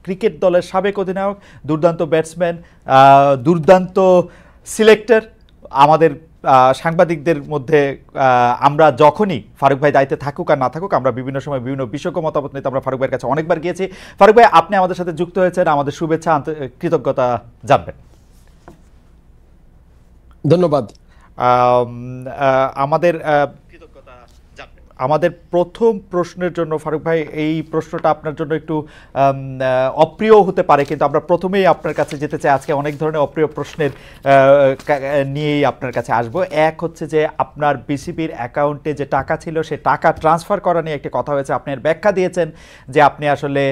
Cricket দলের সাবেক অধিনায়ক, দুর্দান্ত ব্যাটসম্যান, দুর্দান্ত সিলেক্টর। আমাদের সাংবাদিকদের মধ্যে আমরা যখনই ফারুক ভাই দায়িত্বে থাকুক আর না থাকুক, আমরা বিভিন্ন সময় বিভিন্ন বিশেষজ্ঞ মতামত নিতে আমরা ফারুক ভাইয়ের কাছে অনেকবার গিয়েছি। ফারুক ভাই, আপনি আমাদের সাথে যুক্ত হয়েছেন, আমাদের শুভেচ্ছা, কৃতজ্ঞতা জানবেন। ধন্যবাদ। আমাদের প্রথম প্রশ্নের জন্য ফারুক ভাই, এই প্রশ্নটা আপনার জন্য একটু অপ্রিয় হতে পারে, কিন্তু আমরা প্রথমেই আপনার কাছে যেতে চাই। আজকে অনেক ধরনের অপ্রিয় প্রশ্নের নিয়েই আপনার কাছে আসবো। এক হচ্ছে যে আপনার বিসিবির অ্যাকাউন্টে যে টাকা ছিল, সে টাকা ট্রান্সফার করা নিয়ে একটি কথা হয়েছে। আপনি ব্যাখ্যা দিয়েছেন যে আপনি আসলে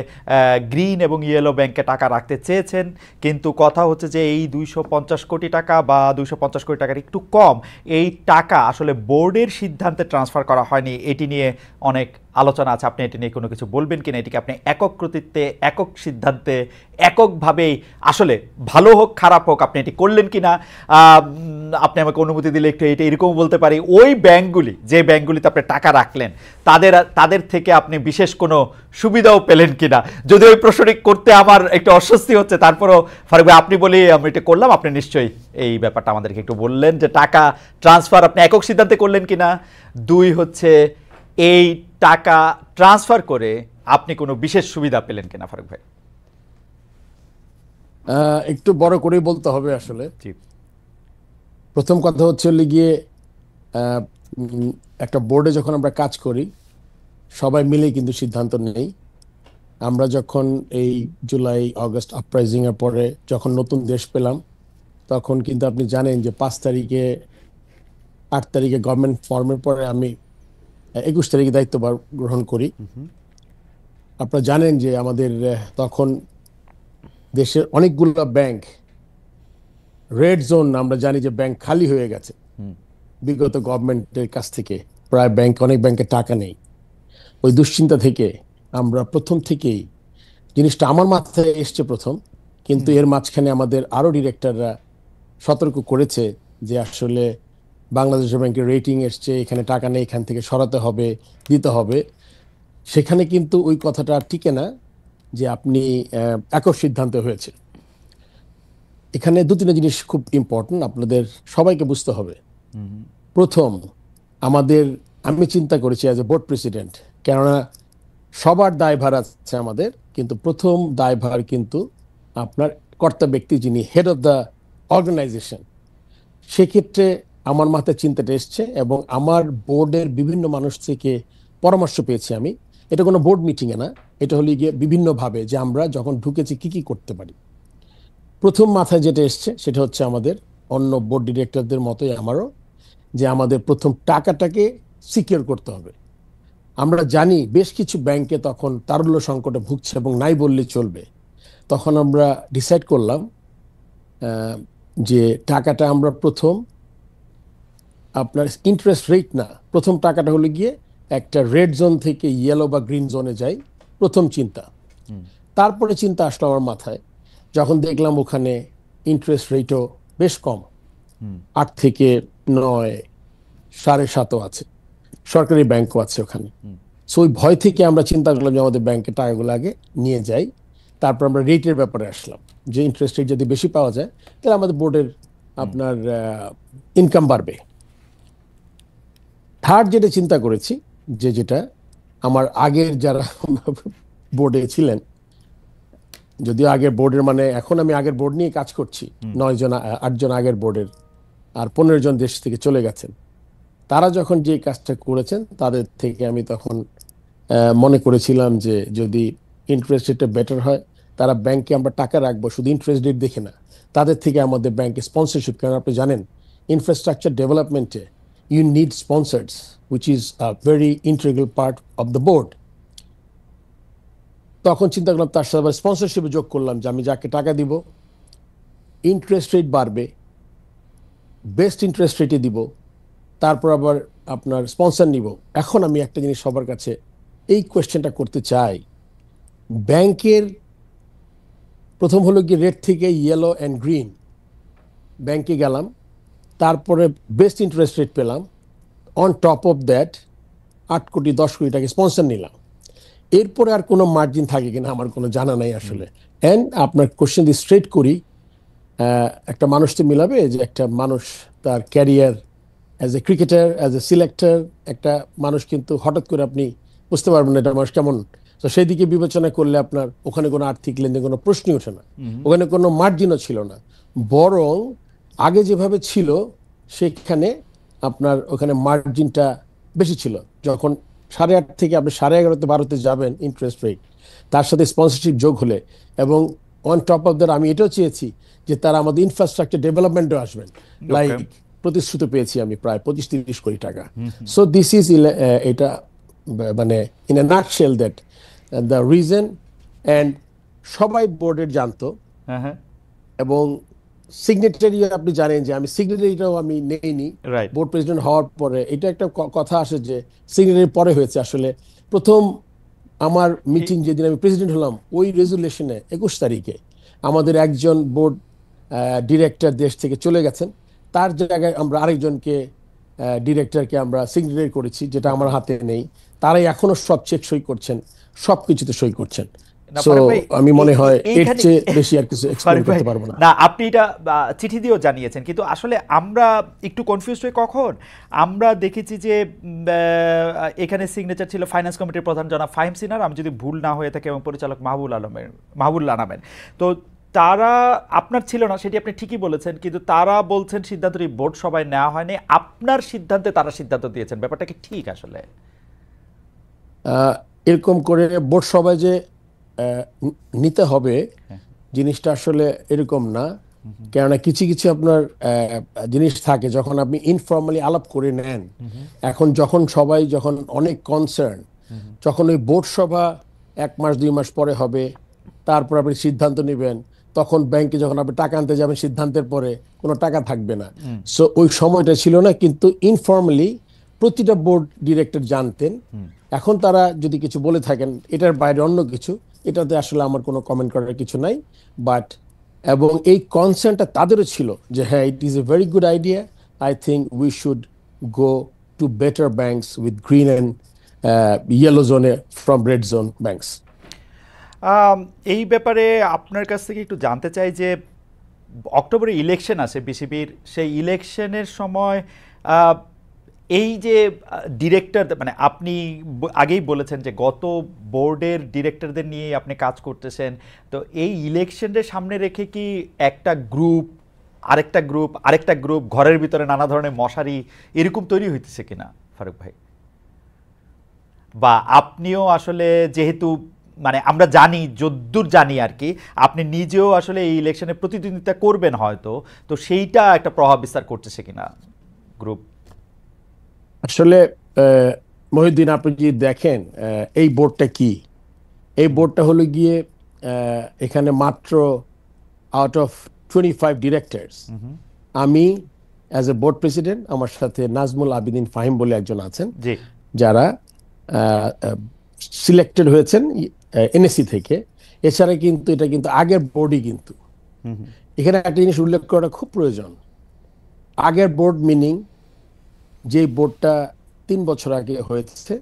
গ্রিন এবং ইয়েলো ব্যাংকে টাকা রাখতে চেয়েছেন, কিন্তু কথা হচ্ছে যে এই 250 কোটি টাকা বা 250 কোটি টাকার একটু কম, এই টাকা আসলে বোর্ডের সিদ্ধান্তে ট্রান্সফার করা হয়নি। এটি নিয়ে অনেক আলোচনা আছে, আপনি এটি নিয়ে কোনো কিছু বলবেন কিনা? এটিকে আপনি একক কর্তৃত্বে, একক সিদ্ধান্তে, এককভাবেই, আসলে ভালো হোক খারাপ হোক, আপনি এটি করলেন কিনা? আপনি আমাকে অনুমতি দিলে একটু এটা এরকম বলতে পারি, ওই ব্যাংকগুলি, যে ব্যাংকগুলিতে আপনি টাকা রাখলেন, তাদের থেকে আপনি বিশেষ কোনো সুবিধাও পেলেন কিনা? যদি ওই প্রশ্নটি করতে আমার একটু অস্বস্তি হচ্ছে, তারপরও ফারুক ভাই আপনি বলি আমি এটা করলাম, আপনি নিশ্চয়ই এই ব্যাপারটা আমাদেরকে একটু বললেন যে টাকা ট্রান্সফার আপনি একক সিদ্ধান্তে করলেন কিনা। দুই হচ্ছে, এই টাকা ট্রান্সফার করে আপনি কোনো বিশেষ সুবিধা পেলেন কিনা ফারুক ভাই? একটু বড় করেই বলতে হবে আসলে। প্রথম কথা হচ্ছে গিয়ে, একটা বোর্ডে যখন আমরা কাজ করি সবাই মিলে কিন্তু সিদ্ধান্ত নেই। আমরা যখন এই জুলাই আগস্ট আপরাইজিং এর পরে যখন নতুন দেশ পেলাম, তখন কিন্তু আপনি জানেন যে 5 তারিখে 8 তারিখে গভর্নমেন্ট ফর্মের পরে আমি 21 তারিখে দায়িত্ব গ্রহণ করি। আপনারা জানেন যে আমাদের তখন দেশের অনেকগুলো ব্যাংক রেড জোন, আমরা জানি যে ব্যাংক খালি হয়ে গেছে বিগত গভর্নমেন্টের কাছ থেকে, প্রায় অনেক ব্যাংকে টাকা নেই। ওই দুশ্চিন্তা থেকে আমরা প্রথম থেকেই, জিনিসটা আমার মাথায় এসছে প্রথম, কিন্তু এর মাঝখানে আমাদের আরো ডিরেক্টররা সতর্ক করেছে যে আসলে বাংলাদেশ ব্যাংকের রেটিং এসছে, এখানে টাকা নেই, এখান থেকে সরাতে হবে, দিতে হবে। সেখানে কিন্তু ওই কথাটা টিকে না যে আপনি একক সিদ্ধান্ত হয়েছে। এখানে 2-3 জিনিস খুব ইম্পর্টেন্ট, আপনাদের সবাইকে বুঝতে হবে। প্রথম, আমি চিন্তা করেছি অ্যাজ এ বোর্ড প্রেসিডেন্ট, কেননা সবার দায়ভার আছে আমাদের, কিন্তু প্রথম দায়ভার কিন্তু আপনার কর্তা ব্যক্তি, যিনি হেড অফ দ্য অর্গানাইজেশন। সেক্ষেত্রে আমার মাথায় চিন্তাটা এসছে এবং আমার বোর্ডের বিভিন্ন মানুষ থেকে পরামর্শ পেয়েছি আমি। এটা কোনো বোর্ড মিটিংয়ে না, এটা হলো গিয়ে বিভিন্নভাবে যে আমরা যখন ঢুকেছি কি কি করতে পারি। প্রথম মাথায় যেটা এসছে সেটা হচ্ছে আমাদের অন্য বোর্ড ডিরেক্টরদের মতোই আমারও, যে আমাদের প্রথম টাকাটাকে সিকিউর করতে হবে। আমরা জানি বেশ কিছু ব্যাংকে তখন তারল্য সংকটে ভুগছে এবং নাই বললে চলবে। তখন আমরা ডিসাইড করলাম যে টাকাটা আমরা প্রথম, আপনার ইন্টারেস্ট রেট না, প্রথম টাকাটা হলো গিয়ে একটা রেড জোন থেকে ইয়েলো বা গ্রিন জোনে যাই, প্রথম চিন্তা। তারপরে চিন্তা আসলো আমার মাথায়, যখন দেখলাম ওখানে ইন্টারেস্ট রেটও বেশ কম, 8 থেকে 9, 7.5 আছে, সরকারি ব্যাংকও আছে ওখানে। সো ওই ভয় থেকে আমরা চিন্তা করলাম যে আমাদের ব্যাংকে টাকাগুলো আগে নিয়ে যাই। তারপর আমরা রেটের ব্যাপারে আসলাম, যে ইন্টারেস্ট রেট যদি বেশি পাওয়া যায় তাহলে আমাদের বোর্ডের আপনার ইনকাম বাড়বে। থার্ড যেটা চিন্তা করেছি, যেটা আমার আগের যারা বোর্ডে ছিলেন, যদিও আগের বোর্ডের মানে এখন আমি আগের বোর্ড নিয়ে কাজ করছি, 8 জন আগের বোর্ডের, আর 15 জন দেশ থেকে চলে গেছেন। তারা যখন যে কাজটা করেছেন তাদের থেকে আমি তখন মনে করেছিলাম যে যদি ইন্টারেস্ট রেটটা বেটার হয়, তারা ব্যাংকে আমরা টাকা রাখবো শুধু ইন্টারেস্ট রেট দেখে না, তাদের থেকে আমাদের ব্যাংকে স্পন্সরশিপ, কারণ আপনি জানেন infrastructure ডেভেলপমেন্টে you need sponsors, which is a very integral part of the board. তখন চিন্তা করলাম তার সাথে আবার স্পন্সরশিপে যোগ করলাম, যে আমি যাকে টাকা দিব ইন্টারেস্ট রেট বাড়বে, বেস্ট ইন্টারেস্ট রেটে দিব, তারপর আবার আপনার স্পন্সর নিব। এখন আমি একটা জিনিস সবার কাছে এই কোয়েশ্চেনটা করতে চাই, ব্যাংকের প্রথম হলো কি রেড থেকে ইয়েলো অ্যান্ড গ্রিন, ব্যাংকে গেলাম, তারপরে বেস্ট ইন্টারেস্ট রেট পেলাম, অন টপ অফ দ্যাট 8 কোটি 10 কোটি টাকা স্পন্সর নিলাম। এরপরে আর কোনো মার্জিন থাকে কিনা আমার কোনো জানা নাই আসলে। এন্ড আপনার কোশ্চেন দিয়ে স্ট্রেট করি, একটা মানুষ তো মিলাবে যে একটা মানুষ তার career as a cricketer, as a selector, একটা মানুষ কিন্তু হঠাৎ করে আপনি বুঝতে পারবেন না এটা মানুষ কেমন। তো সেই দিকে বিবেচনা করলে আপনার ওখানে কোনো আর্থিক লেনদেন কোনো প্রশ্নই ওঠে না, ওখানে কোনো মার্জিনও ছিল না। বরং আগে যেভাবে ছিল সেখানে আপনার ওখানে মার্জিনটা বেশি ছিল। যখন 8.5 থেকে আপনি 11.5-তে 12-তে যাবেন ইন্টারেস্ট রেট, তার সাথে স্পন্সরশিপ যোগ হলে, এবং অন টপ অফ দ্যাট আমি এটাও চেয়েছি যে তারা আমাদের ইনফ্রাস্ট্রাকচার ডেভেলপমেন্টও আসবেন, লাইক প্রতিশ্রুতি পেয়েছি আমি প্রায় 25-30 কোটি টাকা। সো দিস ইজ এটা মানে in a nutshell that the reason. And সবাই বোর্ডের জানতো, এবং সিগনেটারি আপনি জানেন যে আমি সিগনেটারিটাও আমি নেইনি বোর্ড প্রেসিডেন্ট হওয়ার পরে। এটা একটা কথা আসে যে সিগনেটারি পরে হয়েছে। আসলে প্রথম আমার মিটিং যেদিন আমি প্রেসিডেন্ট হলাম, ওই রেজুলেশনে 21 তারিখে আমাদের একজন বোর্ড ডিরেক্টর দেশ থেকে চলে গেছেন, তার জায়গায় আমরা আরেকজনকে ডিরেক্টরকে আমরা সিগনেটারি করেছি, যেটা আমার হাতে নেই। তারাই এখনো সব চেক সই করছেন, সব কিছুতে সই করছেন। আমি মনে হয় এর চেয়ে বেশি আর কিছু এক্সপ্লেইন করতে পারবো না। না, আপনি এটা চিঠি দিয়েও জানিয়েছেন, কিন্তু আসলে আমরা একটু কনফিউজ হই। কখন আমরা দেখেছি যে এখানে সিগনেচার ছিল ফাইন্যান্স কমিটির প্রধান জনাব ফাহিম সিনহার, আমি যদি ভুল না হয়ে থাকে, এবং পরিচালক মাহবুবুল্লাহ আলমের। তো তারা আপনার ছিল না, সেটি আপনি ঠিকই বলেছেন, কিন্তু তারা বলছেন সিদ্ধান্তটি বোর্ড সভায় নেওয়া হয়নি, আপনার সিদ্ধান্তে তারা সিদ্ধান্ত দিয়েছেন। ব্যাপারটা কি ঠিক? আসলে এরকম করে বোর্ড সভায় যে নিতে হবে জিনিসটা আসলে এরকম না। কেননা কিছু কিছু আপনার জিনিস থাকে যখন আপনি ইনফর্মালি আলাপ করে নেন। এখন যখন অনেক কনসার্ন, যখন ওই বোর্ড সভা 1 মাস 2 মাস পরে হবে, তারপর আপনি সিদ্ধান্ত নেবেন, তখন ব্যাংকে যখন আপনি টাকা আনতে যাবেন সিদ্ধান্তের পরে কোনো টাকা থাকবে না। সো ওই সময়টা ছিল না, কিন্তু ইনফর্মালি প্রতিটা বোর্ড ডিরেক্টর জানতেন। এখন তারা যদি কিছু বলে থাকেন এটার বাইরে অন্য কিছু, এটাতে আসলে আমার কোনো কমেন্ট করার কিছু নাই। বাট এবং এই কনসার্নটা তাদেরও ছিল যে হ্যাঁ, it is a very good idea, I think we should go to better banks with green and yellow জোনে ফ্রম রেড জোন ব্যাংকস। এই ব্যাপারে আপনার কাছ থেকে একটু জানতে চাই যে অক্টোবরে ইলেকশন আছে বিসিবির, সেই ইলেকশনের সময় এই যে ডিরেক্টর, মানে আপনি আগেই বলেছেন যে গত বোর্ডের ডিরেক্টরদের নিয়ে আপনি কাজ করতেছেন, তো এই ইলেকশনের সামনে রেখে কি একটা গ্রুপ আরেকটা গ্রুপ ঘরের ভিতরে নানা ধরনের মশারি এরকম তৈরি হইতেছে কিনা ফারুক ভাই? বা আপনিও আসলে যেহেতু, মানে আমরা জানি, যদ্দূর জানি আর কি, আপনি নিজেও আসলে এই ইলেকশনে প্রতিদ্বন্দ্বিতা করবেন হয়তো, তো সেইটা একটা প্রভাব বিস্তার করতেছে কিনা গ্রুপ? আসলে মহিউদ্দিন, আপনি যদি দেখেন এই বোর্ডটা কি, এই বোর্ডটা হলো গিয়ে এখানে মাত্র আউট অফ 25 ডিরেক্টরস, আমি অ্যাজ এ বোর্ড প্রেসিডেন্ট, আমার সাথে নাজমুল আবিদিন ফাহিম বলে একজন আছেন, যারা সিলেক্টেড হয়েছেন এনএসসি থেকে। এছাড়া কিন্তু এটা কিন্তু আগের বোর্ডই। কিন্তু এখানে একটা জিনিস উল্লেখ করাটা খুব প্রয়োজন। আগের বোর্ড মিনিং যে বোর্ডটা 3 বছর আগে হয়েছে,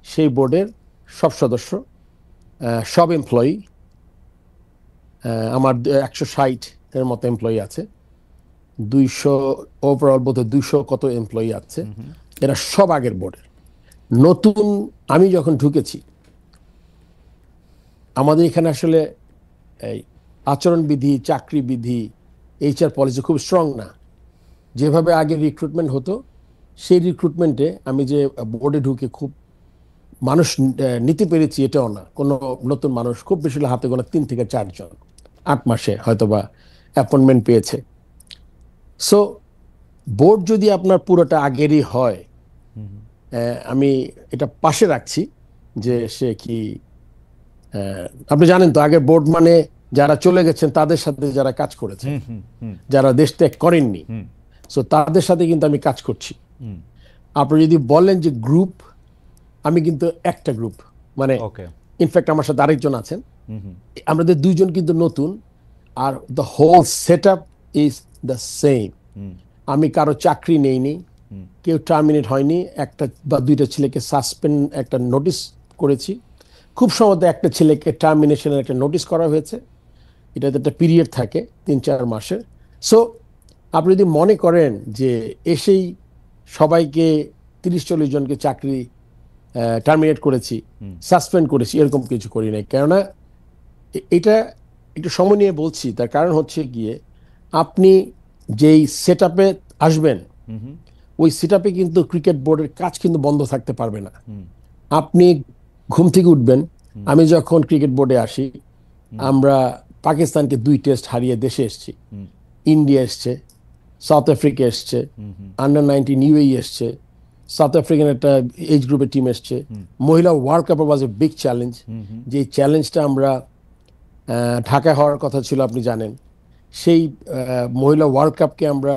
সেই বোর্ডের সব সদস্য, সব এমপ্লয়ি, আমার 160-এর মতো এমপ্লয়ি আছে, 200 ওভারঅল, বোধ 200 কত এমপ্লয়ি আছে, এরা সব আগের বোর্ডের। নতুন আমি যখন ঢুকেছি, আমাদের এখানে আসলে এই আচরণবিধি, চাকরি বিধি, এইচআর পলিসি খুব স্ট্রং না। যেভাবে আগে রিক্রুটমেন্ট হতো, সেই রিক্রুটমেন্টে আমি যে বোর্ডে ঢুকে খুব মানুষ নিতে পেরেছি এটাও না। কোনো নতুন মানুষ খুব বেশি হাতে গোনা 3 থেকে 4 জন 8 মাসে হয়তোবা অ্যাপয়েন্টমেন্ট পেয়েছে। সো বোর্ড যদি আপনার পুরোটা আগেরই হয়, আমি এটা পাশে রাখছি যে সে কি, আপনি জানেন তো আগের বোর্ড মানে যারা চলে গেছেন তাদের সাথে যারা কাজ করেছে, যারা দেশ ত্যাগ করেননি, সো তাদের সাথে কিন্তু আমি কাজ করছি। আপনি যদি বলেন যে গ্রুপ, আমি কিন্তু একটা গ্রুপ, মানে ইনফ্যাক্ট আমার সাথে আরেকজন আছেন, আমাদের 2 জন কিন্তু নতুন, আর the whole set up is the same. আমি কারো চাকরি নেইনি, কেউ টার্মিনেট হয়নি, একটা বা 2টা ছেলেকে সাসপেন্ড, একটা নোটিশ করেছি, খুব সম্ভবত একটা ছেলেকে টার্মিনেশনের একটা নোটিশ করা হয়েছে, এটাতে একটা পিরিয়ড থাকে 3-4 মাসের। সো আপনি যদি মনে করেন যে এসেই সবাইকে 30-40 জনকে চাকরি টার্মিনেট করেছি, সাসপেন্ড করেছি, এরকম কিছু করি নাই। কেননা এটা একটু সময় নিয়ে বলছি, তার কারণ হচ্ছে গিয়ে আপনি যেই সেট আপে আসবেন ওই সেট আপে কিন্তু ক্রিকেট বোর্ডের কাজ কিন্তু বন্ধ থাকতে পারবে না। আপনি ঘুম থেকে উঠবেন, আমি যখন ক্রিকেট বোর্ডে আসি, আমরা পাকিস্তানকে 2 টেস্ট হারিয়ে দেশে এসেছি, ইন্ডিয়া এসছে, সাউথ আফ্রিকা এসছে, আন্ডার-19 ইউএই এসছে, সাউথ আফ্রিকান একটা এজ গ্রুপের টিম এসছে, মহিলা world cup was a big challenge. যে চ্যালেঞ্জটা আমরা ঢাকা হওয়ার কথা ছিল আপনি জানেন, সেই মহিলা ওয়ার্ল্ড কাপকে আমরা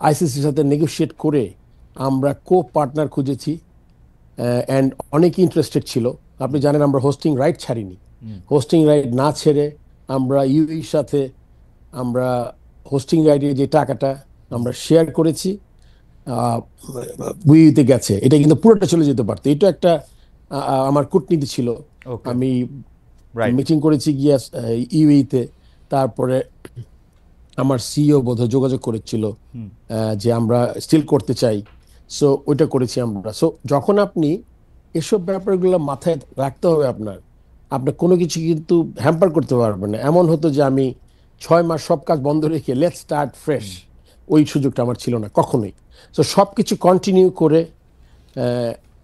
আইসিসির সাথে নেগোশিয়েট করে আমরা পার্টনার খুঁজেছি, অ্যান্ড অনেকে ইন্টারেস্টেড ছিল। আপনি জানেন আমরা হোস্টিং রাইট ছাড়িনি, হোস্টিং রাইট না ছেড়ে আমরা ইউএইর সাথে আমরা হোস্টিং রাইটের যে টাকাটা আমরা শেয়ার করেছি, উইতে গেছে, এটা কিন্তু পুরোটা চলে যেতে পারতো। এটা একটা আমার কূটনীতি ছিল। আমি মিটিং করেছি গিয়া ইউএইতে, তারপরে আমার সিইও বোধহয় যোগাযোগ করেছিল যে আমরা স্টিল করতে চাই, সো ওইটা করেছি আমরা। সো যখন আপনি এসব ব্যাপারগুলো মাথায় রাখতে হবে, আপনার কোনো কিছু কিন্তু হ্যাম্পার করতে পারবেন না। এমন হতো যে আমি 6 মাস সব কাজ বন্ধ রেখে লেটস স্টার্ট ফ্রেশ, ওই সুযোগটা আমার ছিল না কখনোই। সো সব কিছু কন্টিনিউ করে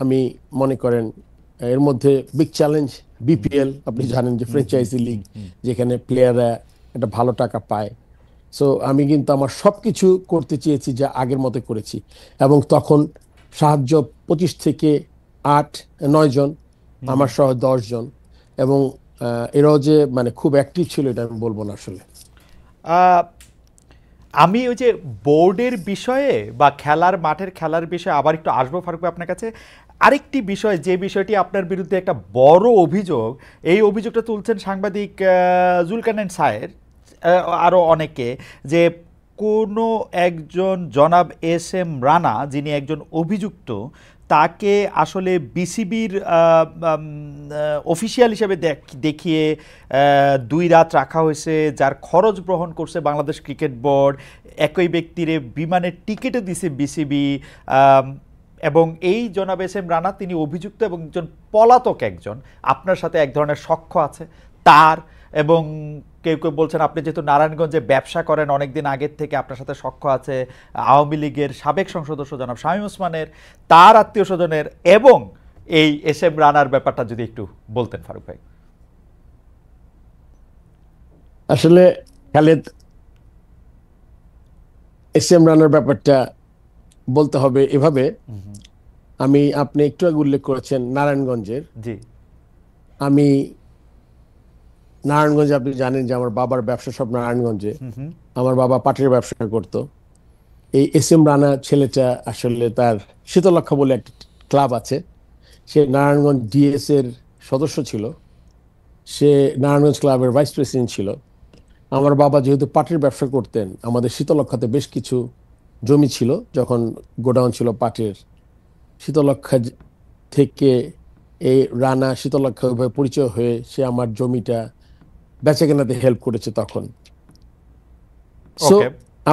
আমি মনে করেন এর মধ্যে বিগ চ্যালেঞ্জ বিপিএল, আপনি জানেন যে ফ্র্যাঞ্চাইজি লিগ, যেখানে প্লেয়াররা একটা ভালো টাকা পায়। সো আমি কিন্তু আমার সব কিছু করতে চেয়েছি যা আগের মতো করেছি, এবং তখন সাহায্য 25 থেকে 8-9 জন, আমার সহ 10 জন, এবং এরাও যে মানে খুব অ্যাক্টিভ ছিল এটা আমি বলবো না আসলে। আমি ওই যে বোর্ডের বিষয়ে বা মাঠের খেলার বিষয়ে আবার একটু আসবো ফারুক ভাই আপনার কাছে। আরেকটি বিষয়, যে বিষয়টি আপনার বিরুদ্ধে একটা বড় অভিযোগ, এই অভিযোগটা তুলছেন সাংবাদিক জুলকারনাইন সায়ের, আরও অনেকে, যে কোনো একজন জনাব এস এম রানা, যিনি একজন অভিযুক্ত, তাকে আসলে বিসিবির অফিসিয়াল হিসেবে দেখিয়ে 2 রাত রাখা হয়েছে, যার খরচ গ্রহণ করছে বাংলাদেশ ক্রিকেট বোর্ড, একই ব্যক্তিরে বিমানের টিকিটও দিছে বিসিবি, এবং এই জনাব এস এম রানা তিনি অভিযুক্ত এবং একজন পলাতক, একজন আপনার সাথে এক ধরনের সখ্য আছে তার, এবং কেউ কেউ বলছেন আপনি যেহেতু নারায়ণগঞ্জে ব্যবসা করেন অনেকদিন আগের থেকে, আপনার সাথে সখ্য আছে আওয়ামী লীগের সাবেক সংসদ সদস্য জনাব শামীম ওসমানের, তার আত্মীয় স্বজনের, এবং এই এস এম রানার ব্যাপারটা যদি একটু বলতেন ফারুক ভাই। আসলে খালেদ, এস এম রানার ব্যাপারটা বলতে হবে এভাবে, আপনি একটু আগে উল্লেখ করেছেন নারায়ণগঞ্জের। জি, আমি নারায়ণগঞ্জে, আপনি জানেন যে আমার বাবার ব্যবসা সব নারায়ণগঞ্জে, আমার বাবা পাটের ব্যবসা করত। এই এস এম রানা ছেলেটা আসলে তার শীতলক্ষা বলে একটা ক্লাব আছে, সে নারায়ণগঞ্জ ডিএস এর সদস্য ছিল, সে নারায়ণগঞ্জ ক্লাবের ভাইস প্রেসিডেন্ট ছিল। আমার বাবা যেহেতু পাটের ব্যবসা করতেন, আমাদের শীতলক্ষাতে বেশ কিছু জমি ছিল, যখন গোডাউন ছিল পাটের। শীতলক্ষা থেকে এই রানা শীতলক্ষা ওইভাবে পরিচয় হয়ে সে আমার জমিটা বেচা কেনাতে হেল্প করেছে তখন। সো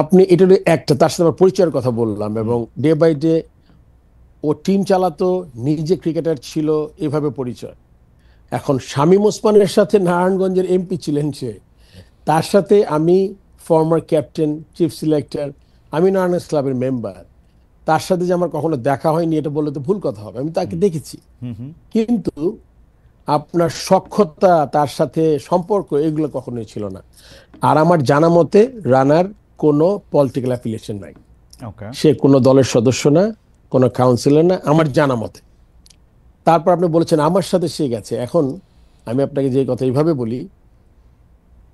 আপনি এটা একটা, তার সাথে আমার পরিচয়ের কথা বললাম, এবং ডে বাই ডে ও টিম চালাতো, নিজে ক্রিকেটার ছিল, এভাবে পরিচয়। এখন শামীম ওসমানের সাথে নারায়ণগঞ্জের এমপি ছিলেন সে, তার সাথে আমি ফর্মার ক্যাপ্টেন, চিফ সিলেক্টর, আমি নারায়ণগঞ্জ ক্লাবের মেম্বার, তার সাথে যে আমার কখনো দেখা হয়নি এটা বললে তো ভুল কথা হবে, আমি তাকে দেখেছি। কিন্তু আপনার সখ্যতা, তার সাথে সম্পর্ক, এগুলো কখনোই ছিল না। আর আমার জানা মতে রানার কোনো পলিটিক্যাল অ্যাফিলিয়েশন নাই, সে কোনো দলের সদস্য না, কোনো কাউন্সিলর না, আমার জানা মতে। তারপর আপনি বলেছেন আমার সাথে সে গেছে। এখন আমি আপনাকে যে কথা এইভাবে বলি,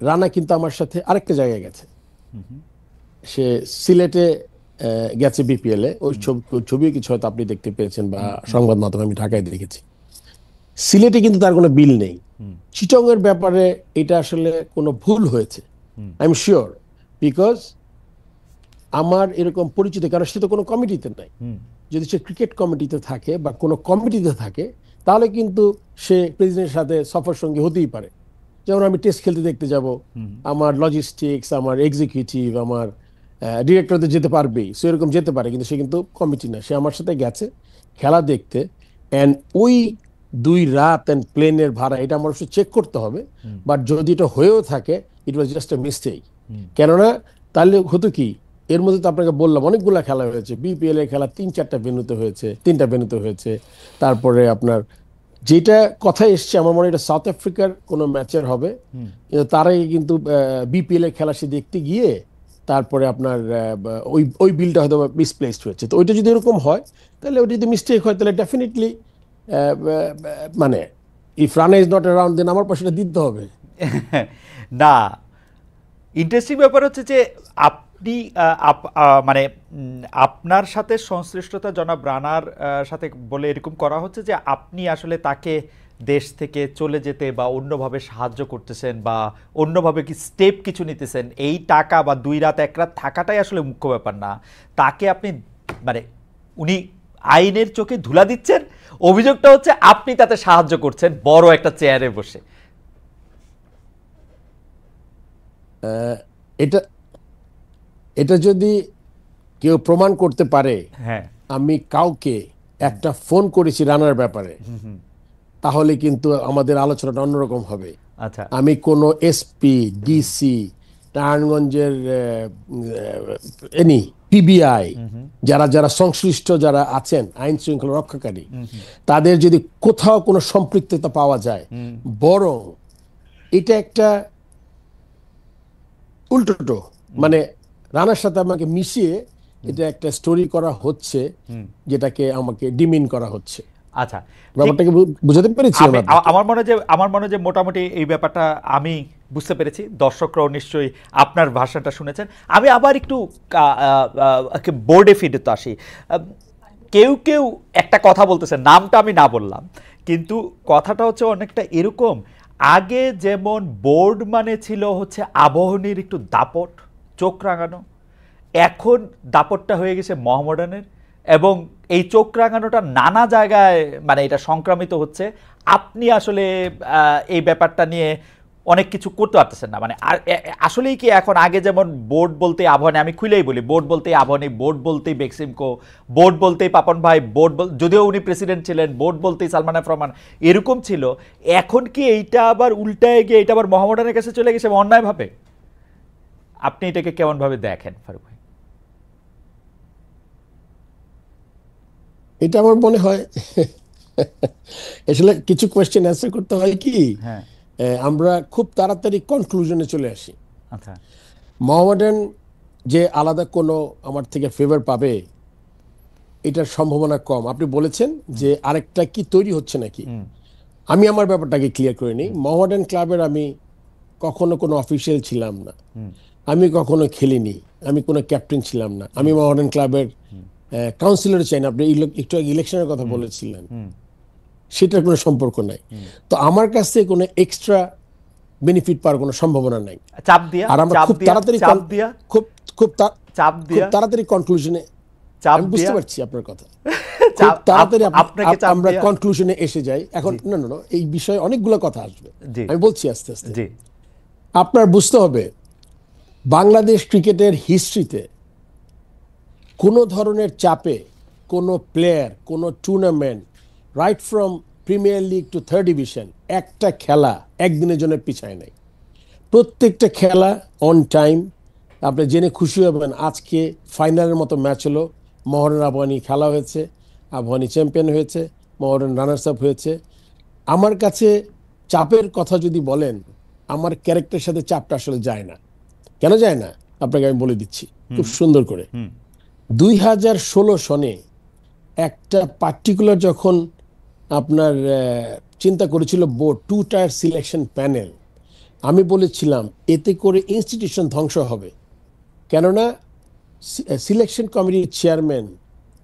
রানা কিন্তু আমার সাথে আরেকটা জায়গায় গেছে, সে সিলেটে গেছে বিপিএল এ। ওই ছবিও কিছু হয়তো আপনি দেখতে পেয়েছেন বা সংবাদ মাধ্যমে আমি ঢাকায় দেখেছি। সিলেটে কিন্তু তার কোনো বিল নেই। চিটং এর ব্যাপারে এটা আসলে কোনো ভুল হয়েছে, আই এম শিওর, বিকজ আমার এরকম পরিচিত, কারণ সে তো কোনো কমিটিতে নাই। যদি সে ক্রিকেট কমিটিতে থাকে বা কোনো কমিটিতে থাকে, তাহলে কিন্তু সে প্রেসিডেন্টের সাথে সফর সঙ্গী হতেই পারে। যেমন আমি টেস্ট খেলতে দেখতে যাব, আমার লজিস্টিক্স, আমার এক্সিকিউটিভ, আমার ডিরেক্টরদের যেতে পারবেই, সো এরকম যেতে পারে, কিন্তু সে কিন্তু কমিটি না, সে আমার সাথে গেছে খেলা দেখতে। অ্যান্ড ওই 2 রাত অ্যান্ড প্লেনের ভাড়া এটা আমার অবশ্যই চেক করতে হবে, বাট যদি এটা হয়েও থাকে ইট ওয়াজ জাস্ট এ মিস্টেক। কেননা তাহলে হতো কি, এর মধ্যে তো আপনাকে বললাম অনেকগুলো খেলা হয়েছে, বিপিএল এর খেলা 3-4টা ভেন্যুতে হয়েছে, 3টা ভেন্যুতে হয়েছে। তারপরে আপনার যেটা কথা এসছে আমার মনে হয় এটা সাউথ আফ্রিকার কোনো ম্যাচের হবে, কিন্তু তারাই কিন্তু বিপিএল এর খেলা সে দেখতে গিয়ে তারপরে আপনার ওই ওই বিলটা হয়তো মিসপ্লেসড হয়েছে। তো ওইটা যদি এরকম হয়, তাহলে ওইটা যদি মিস্টেক হয়, তাহলে ডেফিনেটলি মানে if Rana is not around then আমার পয়সাটা দিতে হবে। না, ইন্টারেস্টিং ব্যাপার হচ্ছে যে আপনি মানে আপনার সাথে সংশ্লিষ্টতা জনাব রানার সাথে বলে এরকম করা হচ্ছে যে আপনি আসলে তাকে দেশ থেকে চলে যেতে বা অন্যভাবে সাহায্য করতেছেন বা অন্যভাবে কি স্টেপ কিছু নিতেছেন। এই টাকা বা 2 রাত 1 রাত থাকাটাই আসলে মুখ্য ব্যাপার না, তাকে আপনি মানে উনি আইনের চোখে ধুলা দিচ্ছেন, অভিযোগটা হচ্ছে আপনি তাতে সাহায্য করছেন বড় একটা চেয়ারে বসে। এটা এটা যদি কেউ প্রমাণ করতে পারে হ্যাঁ, আমি কাউকে একটা ফোন করেছি রানার ব্যাপারে, তাহলে কিন্তু আমাদের আলোচনাটা অন্যরকম হবে। আচ্ছা, আমি কোনো এসপি, ডিসি, নারায়ণগঞ্জের এনি পিবিআই, যারা যারা সংশ্লিষ্ট যারা আছেন আইন শৃঙ্খলা রক্ষাকারী, তাদের যদি কোথাও কোনো সম্পৃক্ততা পাওয়া যায়, বরং এটা একটা উল্টো, মানে রানার সাথে আমাকে মিশিয়ে এটা একটা স্টোরি করা হচ্ছে, যেটাকে আমাকে ডিমিন করা হচ্ছে। আচ্ছা, ব্যাপারটাকে বুঝাতে পেরেছি আমরা? আমার মনে হয় যে মোটামুটি এই ব্যাপারটা আমি বুঝতে পেরেছি, দর্শকরাও নিশ্চয়ই আপনার ভাষণটা শুনেছেন। আমি আবার একটু বোর্ডে ফিরে তো আসি। কেউ কেউ একটা কথা বলতেছে, নামটা আমি না বললাম, কিন্তু কথাটা হচ্ছে অনেকটা এরকম, আগে যেমন বোর্ড মানে ছিল হচ্ছে আবাহনীর একটু দাপট, চোখ রাঙানো, এখন দাপটটা হয়ে গেছে মোহামেডানের, এবং এই চোখ রাঙানোটা নানা জায়গায় মানে এটা সংক্রামিত হচ্ছে। আপনি আসলে এই ব্যাপারটা নিয়ে অনেক কিছু করতে পারতেছেন না, মানে আসলেই কি এখন আগে যেমন বোর্ড বলতে আবাহনী, আমি খুলেই বলি, বোর্ড বলতেই আবাহনী, বোর্ড বলতেই বেক্সিমকো, বোর্ড বলতেই পাপন ভাই, যদিও উনি প্রেসিডেন্ট ছিলেন, বোর্ড বলতেই সালমান এফ রহমান, এরকম ছিল। এখন কি এইটা আবার উল্টায় গিয়ে এটা আবার মোহামেডানের কাছে চলে গেছে অন্যায়ভাবে? আপনি এটাকে কেমনভাবে দেখেন ফারুক ভাই? এটা আমার মনে হয় আসলে কিছু কোয়েশ্চেন অ্যান্সার করতে হয় কি, হ্যাঁ, আমরা খুব তাড়াতাড়ি কনক্লুশনে চলে আসি। আচ্ছা, মোহামেডান যে আলাদা কোনো আমার থেকে ফেভার পাবে এটার সম্ভাবনা কম। আপনি বলেছেন যে আরেকটা কি তৈরি হচ্ছে নাকি, আমি আমার ব্যাপারটাকে ক্লিয়ার করে নিই। মোহামেডান ক্লাবের আমি কখনো কোনো অফিসিয়াল ছিলাম না, আমি কখনো খেলিনি, আমি কোনো ক্যাপ্টেন ছিলাম না, আমি মোহামেডান ক্লাবের কাউন্সিলর চাই না। আপনি একটু আগে ইলেকশনের কথা বলেছিলেন, সেটার কোনো সম্পর্ক নাই। তো আমার কাছ থেকে কোনো এক্সট্রা বেনিফিট পাওয়ার কোনো সম্ভাবনা নাই। চাপ দিয়া, আর আমরা খুব তাড়াতাড়ি চাপ দিয়া, খুব খুব চাপ দিয়া, খুব তাড়াতাড়ি কনক্লুশনে, চাপ আমি বুঝতে দিয়া, পারছি আপনার কথা, খুব তাড়াতাড়ি আপনাকে চাপ আমরা দিয়া। কনক্লুশনে এসে যাই এখন। না না না, এই বিষয়ে অনেকগুলো কথা আসবে, জি, আমি বলছি আস্তে আস্তে। জি, আপনার বুঝতে হবে বাংলাদেশ ক্রিকেটের হিস্ট্রিতে কোনো ধরনের চাপে কোনো প্লেয়ার, কোনো tournament, right from premier league to third division, একটা খেলা একদিনের জন্য পিছায় নাই। প্রত্যেকটা খেলা অন টাইম। আপনি জেনে খুশি হবেন আজকে ফাইনালের মতো ম্যাচ হলো, মোহন আবাহনী খেলা হয়েছে, আবাহনী চ্যাম্পিয়ন হয়েছে, মোহন রানার্স আপ হয়েছে। আমার কাছে চাপের কথা যদি বলেন, আমার ক্যারেক্টারের সাথে চাপটা আসলে যায় না। কেন যায় না আপনাকে আমি বলে দিচ্ছি খুব সুন্দর করে। 2016 সনে একটা পার্টিকুলার যখন আপনার চিন্তা করেছিল বোর্ড 2 টায়ার সিলেকশন প্যানেল, আমি বলেছিলাম এতে করে ইনস্টিটিউশন ধ্বংস হবে। কেননা সিলেকশন কমিটির চেয়ারম্যান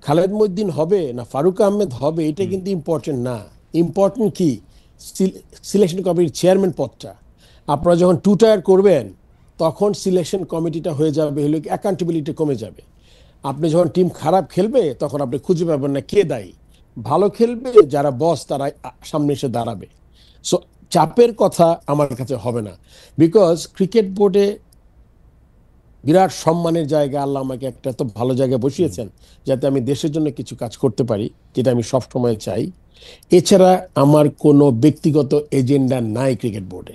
খালেদ মহিউদ্দিন হবে না ফারুক আহমেদ হবে এটা কিন্তু ইম্পর্টেন্ট না। ইম্পর্টেন্ট কি সিলেকশন কমিটির চেয়ারম্যান পদটা। আপনারা যখন 2 টায়ার করবেন তখন সিলেকশন কমিটিটা হয়ে যাবে হলো অ্যাকাউন্টেবিলিটি কমে যাবে। আপনি যখন টিম খারাপ খেলবে তখন আপনি খুঁজে পাবেন না কে দায়ী, ভালো খেলবে, যারা বস তারা সামনে এসে দাঁড়াবে। সো চাপের কথা আমার কাছে হবে না, বিকজ ক্রিকেট বোর্ডে বিরাট সম্মানের জায়গা, আল্লাহ আমাকে একটা তো ভালো জায়গায় বসিয়েছেন যাতে আমি দেশের জন্য কিছু কাজ করতে পারি, যেটা আমি সবসময় চাই। এছাড়া আমার কোনো ব্যক্তিগত এজেন্ডা নাই ক্রিকেট বোর্ডে।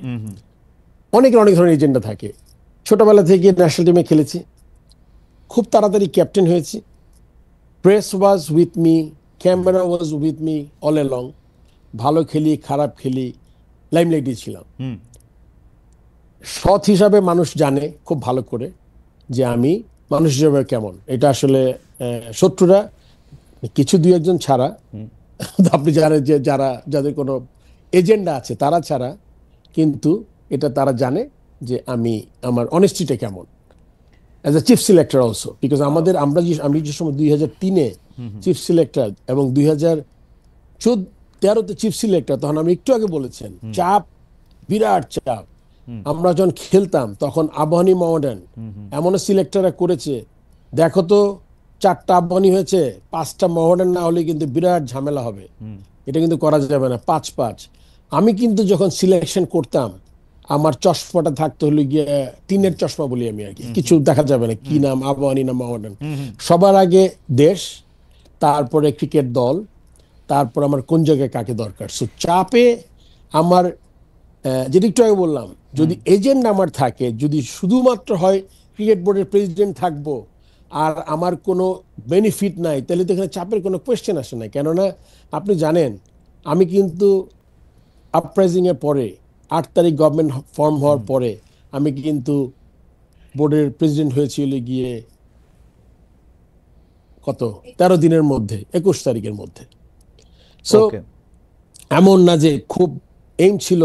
অনেকের অনেক ধরনের এজেন্ডা থাকে। ছোটবেলা থেকে ন্যাশনাল টিমে খেলেছি, খুব তাড়াতাড়ি ক্যাপ্টেন হয়েছি, press was with me, camera was with me all along. ভালো খেলি খারাপ খেলি লাইমলাইটে ছিলাম। সৎ হিসাবে মানুষ জানে খুব ভালো করে যে আমি মানুষ হিসাবে কেমন। এটা আসলে শত্রুরা কিছু দুই একজন ছাড়া, আপনি জানেন যে যাদের কোনো এজেন্ডা আছে তারা ছাড়া, কিন্তু এটা তারা জানে যে আমার অনেস্টিটা কেমন as a chief selector also. Because আমি যে সময় 2003-এ চিফ সিলেক্টর এবং 2013-তে চিফ সিলেক্টর, তখন আমি একটু আগে বলেছেন চাপ, বিরাট চাপ। আমরা যখন খেলতাম তখন আবাহনী মডার্ন এমন সিলেক্টররা করেছে, দেখো তো 4টা আবাহনী হয়েছে, 5টা মডার্ন না হলে কিন্তু বিরাট ঝামেলা হবে, এটা কিন্তু করা যাবে না, 5-5। আমি কিন্তু যখন সিলেকশন করতাম আমার চশমাটা থাকতে হলে গিয়ে টিনের চশমা বলি আমি আর কি, কিছু দেখা যাবে না কি নাম, আবাহনী না মডার্ন। সবার আগে দেশ, তারপরে ক্রিকেট দল, তারপর আমার কোন জায়গায় কাকে দরকার। সো চাপে আমার যেটা একটু আগে বললাম, যদি এজেন্ট আমার থাকে, যদি শুধুমাত্র হয় ক্রিকেট বোর্ডের প্রেসিডেন্ট থাকবো আর আমার কোনো বেনিফিট নাই, তাহলে তো এখানে চাপের কোনো কোয়েশ্চেন আসে না। কেননা আপনি জানেন আমি কিন্তু আপরাইজিংয়ের পরে 8 তারিখ গভর্নমেন্ট ফর্ম হওয়ার পরে আমি কিন্তু বোর্ডের প্রেসিডেন্ট হয়েছিল গিয়ে কত 13 দিনের মধ্যে, 21 তারিখের মধ্যে। সো এমন না যে খুব এইম ছিল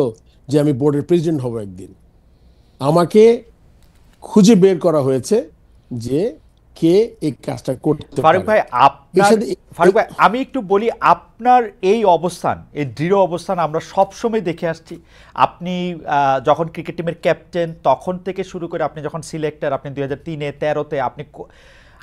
যে আমি বোর্ডের প্রেসিডেন্ট হব একদিন। আমাকে খুঁজে বের করা হয়েছে যে কে এই কাজটা করতে পারে। ফারুক ভাই আমি একটু বলি, আপনার এই অবস্থান, এই দৃঢ় অবস্থান আমরা সবসময় দেখে আসছি। আপনি যখন ক্রিকেট টিমের ক্যাপ্টেন তখন থেকে শুরু করে আপনি যখন সিলেক্টর, আপনি 2003-এ 13-তে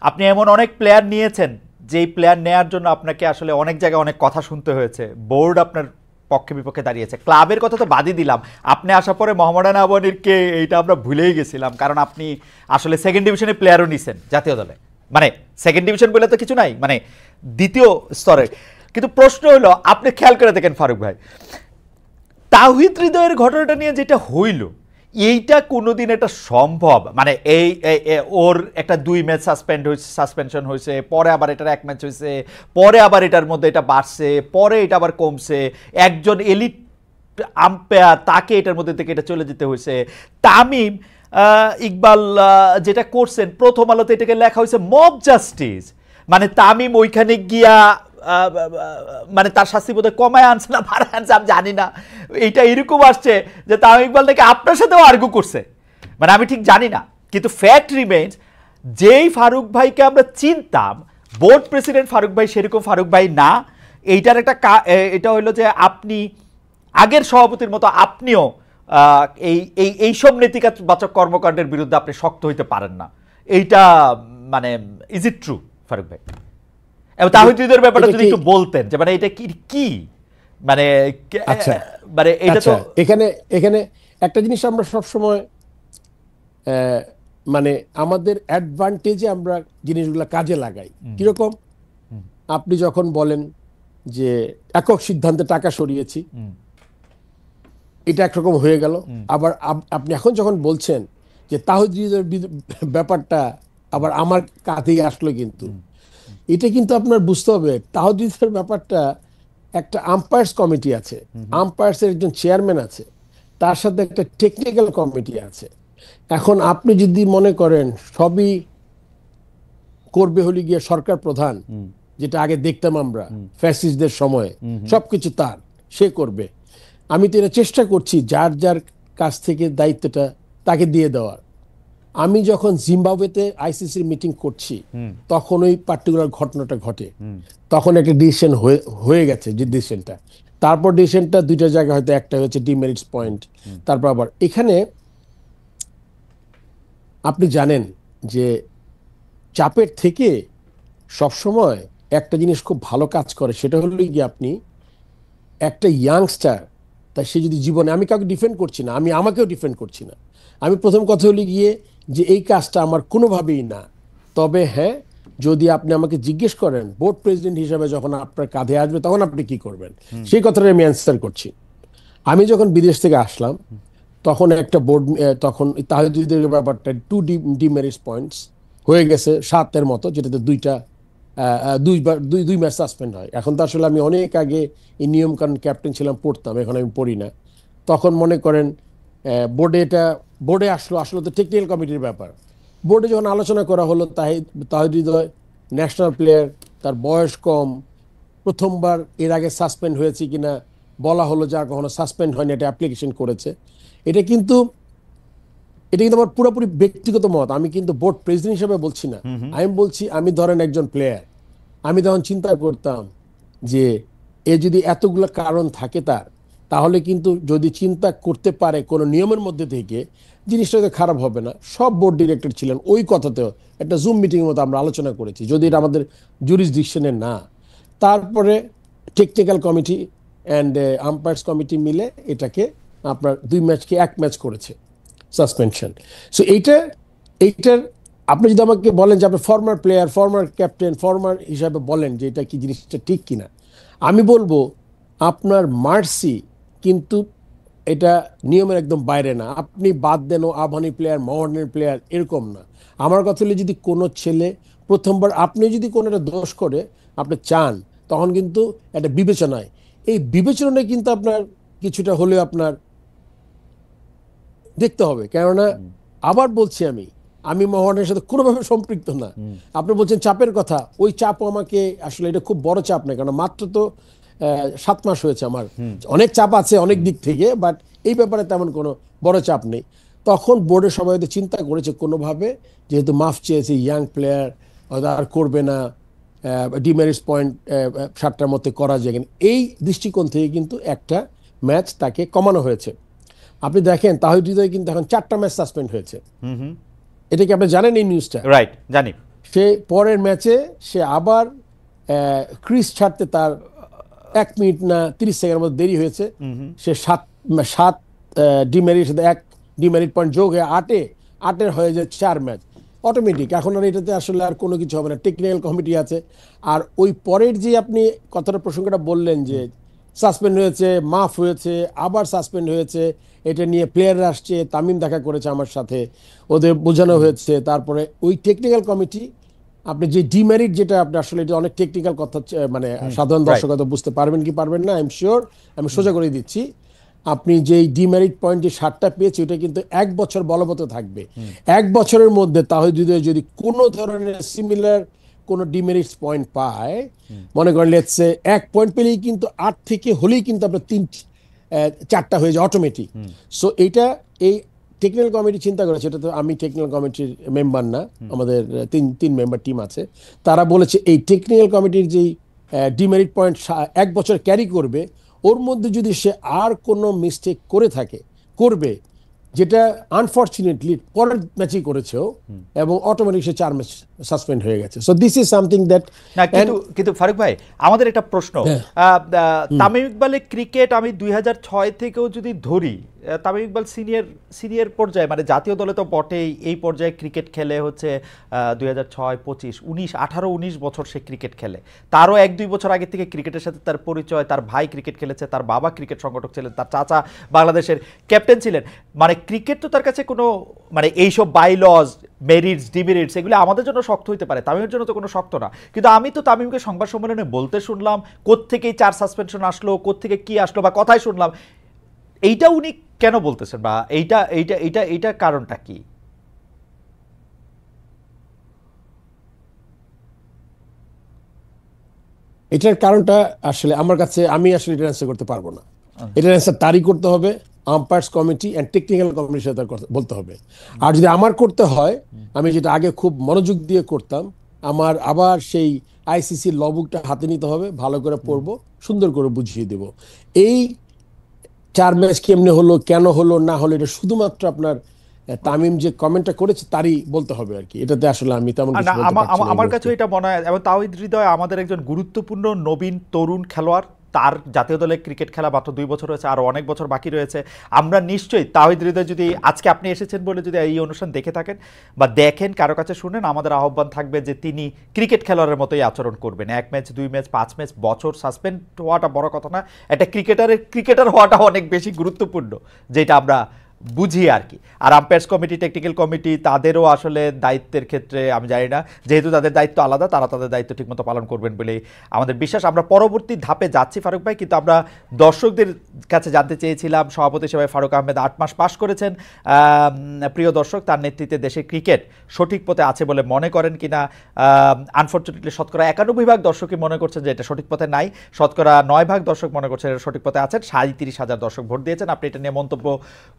আপনি এমন অনেক প্লেয়ার নিয়েছেন যেই প্লেয়ার নেয়ার জন্য আপনাকে আসলে অনেক জায়গায় অনেক কথা শুনতে হয়েছে, বোর্ড আপনার পক্ষে বিপক্ষে দাঁড়িয়েছে। ক্লাবের কথা তো বাদই দিলাম, আপনি আসার পরে মোহামেডান আবাহনীর কে এইটা আমরা ভুলেই গেছিলাম, কারণ আপনি আসলে সেকেন্ড ডিভিশনের প্লেয়ারও নিছেন জাতীয় দলে, মানে সেকেন্ড ডিভিশন বলে তো কিছু নাই, মানে দ্বিতীয় স্তরে। কিন্তু প্রশ্ন হলো, আপনি খেয়াল করে দেখেন ফারুক ভাই, তাওহিদ হৃদয়ের ঘটনাটা নিয়ে যেটা হইল, এইটা কোনোদিন এটা সম্ভব? মানে ওর একটা 2 ম্যাচ সাসপেনশন হয়েছে, পরে আবার এটার 1 ম্যাচ হয়েছে, পরে আবার এটার মধ্যে এটা বাড়ছে, পরে এটা আবার কমছে, একজন এলিট আম্পায়ার তাকে এটার মধ্যে থেকে এটা চলে যেতে হয়েছে। তামিম ইকবাল যেটা করছেন, প্রথম আলোতে এটাকে লেখা হয়েছে মব জাস্টিস, মানে তামিম ওইখানে গিয়া মানে তার শাস্তি বোধহয় কমায় আনছে না বাড়ায় আনছে আমি জানি না, এইটা এরকম আসছে যে তামিম ইকবাল নাকি আপনার সাথেও আর্গু করছে, মানে আমি ঠিক জানি না। কিন্তু ফ্যাক্ট রিমেইনস, যেই ফারুক ভাইকে আমরা চিনতাম বোর্ড প্রেসিডেন্ট ফারুক ভাই সেরকম ফারুক ভাই না। এইটার একটা এটা হইলো যে আপনি আগের সভাপতির মতো আপনিও এইসব নেতিবাচক কর্মকাণ্ডের বিরুদ্ধে আপনি শক্ত হইতে পারেন না, এইটা মানে ইজ ইট ট্রু ফারুক ভাই? এবং তাহিদের ব্যাপারটা যদি একটু বলতেন যে মানে এটা কি মানে মানে এটা তো এখানে একটা জিনিস আমরা সবসময় মানে আমাদের অ্যাডভান্টেজে আমরা জিনিসগুলো কাজে লাগাই। কিরকম? আপনি যখন বলেন যে একক সিদ্ধান্তে টাকা সরিয়েছি, এটা একরকম হয়ে গেল। আবার আপনি এখন যখন বলছেন যে তাহিদের ব্যাপারটা আবার আমার কাঁধেই আসলো, কিন্তু এটা কিন্তু আপনার বুঝতে হবে তাহিদের ব্যাপারটা একটা আম্পায়ার্স কমিটি আছে, আম্পায়ার্সের একজন চেয়ারম্যান আছে, তার সাথে একটা টেকনিক্যাল কমিটি আছে। এখন আপনি যদি মনে করেন সবই করবে হলে গিয়ে সরকার প্রধান, যেটা আগে দেখতাম আমরা ফ্যাসিস্টদের সময়ে, সবকিছু তার, সে করবে। আমি তো এটা চেষ্টা করছি যার যার কাছ থেকে দায়িত্বটা তাকে দিয়ে দেওয়ার। আমি যখন জিম্বাবুয়েতে আইসিসির মিটিং করছি তখন ওই পার্টিকুলার ঘটনাটা ঘটে, তখন একটা ডিসিশন হয়ে গেছে, যে ডিসিশনটা, তারপর ডিসিশনটা 2টা জায়গায় হয়তো একটা হয়েছে ডিমেরিটস পয়েন্ট। তারপর আবার এখানে আপনি জানেন যে চাপের থেকে সবসময় একটা জিনিস খুব ভালো কাজ করে, সেটা হলো কি আপনি একটা ইয়াংস্টার, তা সে যদি জীবনে, আমি কাউকে ডিফেন্ড করছি না, আমি আমাকেও ডিফেন্ড করছি না, আমি প্রথম কথা হলো গিয়ে যে এই কাজটা আমার কোনোভাবেই না। তবে হ্যাঁ, যদি আপনি আমাকে জিজ্ঞেস করেন বোর্ড প্রেসিডেন্ট হিসেবে যখন আপনার কাঁধে আসবে তখন আপনি কি করবেন, সেই কথাটা আমি অ্যান্সার করছি। আমি যখন বিদেশ থেকে আসলাম তখন একটা বোর্ড, তখন তাহিদের ব্যাপারটা ডিমেরিটস পয়েন্টস হয়ে গেছে 7-এর মতো, যেটাতে দুই ম্যাচ সাসপেন্ড হয়। এখন তো আসলে আমি অনেক আগে এই নিয়ম কানুন ক্যাপ্টেন ছিলাম, পড়তাম, এখন আমি পড়ি না। তখন মনে করেন বোর্ডে আসলো তো টেকনিক্যাল কমিটির ব্যাপার। বোর্ডে যখন আলোচনা করা হলো, তাহিদ হৃদয় ন্যাশনাল প্লেয়ার, তার বয়স কম, প্রথমবার এর আগে সাসপেন্ড হয়েছে কিনা বলা হলো, যার কখনো সাসপেন্ড হয়নি, এটা অ্যাপ্লিকেশন করেছে। এটা কিন্তু আমার পুরোপুরি ব্যক্তিগত মত, আমি কিন্তু বোর্ড প্রেসিডেন্ট হিসেবে বলছি না। আমি বলছি, আমি ধরেন একজন প্লেয়ার, আমি তখন চিন্তা করতাম যে এ যদি এতগুলো কারণ থাকে তাহলে কিন্তু যদি চিন্তা করতে পারে কোনো নিয়মের মধ্যে থেকে, জিনিসটা তো খারাপ হবে না। সব বোর্ড ডিরেক্টর ছিলেন, ওই কথাতেও একটা জুম মিটিং মতো আমরা আলোচনা করেছি, যদি এটা আমাদের জুরিসডিকশনে না। তারপরে technical committee and umpires committee মিলে এটাকে আপনার 2 ম্যাচকে 1 ম্যাচ করেছে সাসপেনশন। সো এইটার আপনি যদি আমাকে বলেন যে আপনি former player, former captain, former হিসাবে বলেন যে এটা কি জিনিসটা ঠিক কিনা, আমি বলবো আপনার মার্সি কিন্তু এটা নিয়মের একদম বাইরে না। আপনি বাদ দেন ও আবাহনী প্লেয়ার, মোহামেডানের প্লেয়ার, এরকম না। আমার কথা হলো যদি কোনো ছেলে প্রথমবার, আপনি যদি কোনো একটা দোষ করে আপনি চান, তখন কিন্তু একটা বিবেচনায়, এই বিবেচনায় কিন্তু আপনার কিছুটা হলেও আপনার দেখতে হবে। কেননা আবার বলছি, আমি মোহামেডানের সাথে কোনোভাবে সম্পৃক্ত না। আপনি বলছেন চাপের কথা, ওই চাপও আমাকে আসলে এটা খুব বড় চাপ নেই, কারণ মাত্র তো 7 মাস হয়েছে। আমার অনেক চাপ আছে অনেক দিক থেকে, বাট এই ব্যাপারে তেমন কোনো বড় চাপ নেই। তখন বোর্ডের সবাই হয়তো চিন্তা করেছে কোনোভাবে, যেহেতু মাফ চেয়েছে, ইয়াং প্লেয়ার হয়তো আর করবে না, ডিমেরিটস পয়েন্ট 7টার মধ্যে করা যায় কিনা, এই দৃষ্টিকোণ থেকে কিন্তু একটা ম্যাচ তাকে কমানো হয়েছে। আপনি দেখেন তাহিদ হৃদয় কিন্তু এখন 4টা ম্যাচ সাসপেন্ড হয়েছে। এটা কি আপনি জানেন এই নিউজটা? রাইট, জানি। সে পরের ম্যাচে সে আবার ক্রিজ ছাড়তে তার 1 মিনিট না 30 সেকেন্ডের মধ্যে দেরি হয়েছে। সে 7 ডিমেরিট সাথে 1 ডিমেরিট পয়েন্ট যোগ হয়ে 8-এর হয়ে যায় 4 ম্যাচ অটোমেটিক। এখন আর এটাতে আসলে আর কোনো কিছু হবে না, টেকনিক্যাল কমিটি আছে। আর ওই পরের যে আপনি কথাটা প্রসঙ্গটা বললেন যে সাসপেন্ড হয়েছে, মাফ হয়েছে, আবার সাসপেন্ড হয়েছে, এটা নিয়ে প্লেয়াররা আসছে, তামিম দেখা করেছে আমার সাথে, ওদের বোঝানো হয়েছে। তারপরে ওই টেকনিক্যাল কমিটি, আপনি যে ডিমেরিট, যেটা আপনি আসলে এটা অনেক টেকনিক্যাল কথা, মানে সাধারণ দর্শক হয়তো বুঝতে পারবেন কি পারবেন না, আই এম শিওর, আমি সোজা করে দিচ্ছি। আপনি যে ডিমেরিট পয়েন্ট যে 7টা পেয়েছে, ওটা কিন্তু 1 বছর বলবৎ থাকবে। 1 বছরের মধ্যে তাহলে যদি কোনো ধরনের সিমিলার কোনো ডিমেরিটস পয়েন্ট পায়, মনে করেন লেটস সে 1 পয়েন্ট পেলেই কিন্তু 8 থেকে হলেই কিন্তু আপনার 4টা হয়ে যায় অটোমেটিক। সো এইটা এই টেকনিক্যাল কমিটি চিন্তা করেছে। এটা তো আমি টেকনিক্যাল কমিটির মেম্বার না, আমাদের 3 মেম্বার টিম আছে। তারা বলেছে এই টেকনিক্যাল কমিটির যেই ডিমেরিট পয়েন্ট 1 বছর ক্যারি করবে, ওর মধ্যে যদি সে আর কোনো মিস্টেক করে থাকে, করবে, যেটা আনফরচুনেটলি পরের ম্যাচেই করেছেও, এবং অটোমেটিক সে 4 ম্যাচ সাসপেন্ড হয়ে গেছে। So this is something that না, কিন্তু ফারুক ভাই, আমাদের একটা প্রশ্ন, তামিম ইকবালের ক্রিকেট আমি 2006 থেকেও যদি ধরি, তামিম ইকবাল সিনিয়র পর্যায়ে, মানে জাতীয় দলে তো বটেই, এই পর্যায়ে ক্রিকেট খেলে হচ্ছে 2006, 25, 19, 18, 19 বছর সে ক্রিকেট খেলে। তারও 1-2 বছর আগে থেকে ক্রিকেটের সাথে তার পরিচয়, তার ভাই ক্রিকেট খেলেছে, তার বাবা ক্রিকেট সংগঠক ছিলেন, তার চাচা বাংলাদেশের ক্যাপ্টেন ছিলেন। মানে ক্রিকেট তো তার কাছে কোনো, মানে এইসব বাইলজ, মেরিটস, ডিমেরিটস, এগুলো আমাদের জন্য শক্ত হইতে পারে, তামিমের জন্য তো কোনো শক্ত না। কিন্তু আমি তো তামিমকে সংবাদ সম্মেলনে বলতে শুনলাম, কোত্থেকেই 4 সাসপেনশন আসলো, কোত্থেকে কি আসলো, বা কথাই শুনলাম, এইটা উনি কেন বলতেছেন, বা এইটা কারণটা কি? এটার কারণটা আসলে আমার কাছে, আমি আসলে এটা অ্যান্সার করতে পারবো না। এটার অ্যান্সার তারই করতে হবে, আম্পায়ার্স কমিটি অ্যান্ড টেকনিক্যাল কমিটির সাথে বলতে হবে। আর যদি আমার করতে হয়, আমি যেটা আগে খুব মনোযোগ দিয়ে করতাম, আমার আবার সেই আইসিসির লবুকটা হাতে নিতে হবে, ভালো করে পড়বো, সুন্দর করে বুঝিয়ে দেব এই 4 ম্যাচ কেমনে হলো, কেন হলো না হলো, এটা শুধুমাত্র আপনার তামিম যে কমেন্টটা করেছে তারই বলতে হবে আর কি, এটাতে আসলে আমি তেমন কিছু না, বলতে পারছি না এই আমার কাছে মুহূর্তে। এটা মনে হয়, এবং তাওহিদ হৃদয় আমাদের একজন গুরুত্বপূর্ণ নবীন তরুণ খেলোয়াড়। তার জাতীয় দলে ক্রিকেট খেলা মাত্র 2 বছর হয়েছে, আরও অনেক বছর বাকি রয়েছে। আমরা নিশ্চয়ই তাওহিদ হৃদয়, যদি আজকে আপনি এসেছেন বলে যদি এই অনুষ্ঠান দেখে থাকেন বা দেখেন, কারো কাছে শুনেন, আমাদের আহ্বান থাকবে যে তিনি ক্রিকেট খেলোয়াড়ের মতোই আচরণ করবেন। 1 ম্যাচ, 2 ম্যাচ, 5 ম্যাচ, বছর সাসপেন্ড হওয়াটা বড় কথা না, একটা ক্রিকেটার হওয়াটা অনেক বেশি গুরুত্বপূর্ণ, যেটা আমরা বুঝি আর কি। আর আম্পায়ার্স কমিটি, টেকনিক্যাল কমিটি, তাদেরও আসলে দায়িত্বের ক্ষেত্রে আমি জানি না, যেহেতু তাদের দায়িত্ব আলাদা, তারা তাদের দায়িত্ব ঠিকমতো পালন করবেন বলেই আমাদের বিশ্বাস। আমরা পরবর্তী ধাপে যাচ্ছি ফারুক ভাই, কিন্তু আমরা দর্শকদের কাছে জানতে চেয়েছিলাম, সভাপতি হিসেবে ফারুক আহমেদ 8 মাস পাস করেছেন। প্রিয় দর্শক, তার নেতৃত্বে দেশের ক্রিকেট সঠিক পথে আছে বলে মনে করেন কিনা? আনফর্চুনেটলি শতকরা 91% দর্শকই মনে করছেন যে এটা সঠিক পথে নাই, শতকরা 9% দর্শক মনে করছেন এটা সঠিক পথে আছেন। 37,000 দর্শক ভোট দিয়েছেন। আপনি এটা নিয়ে মন্তব্য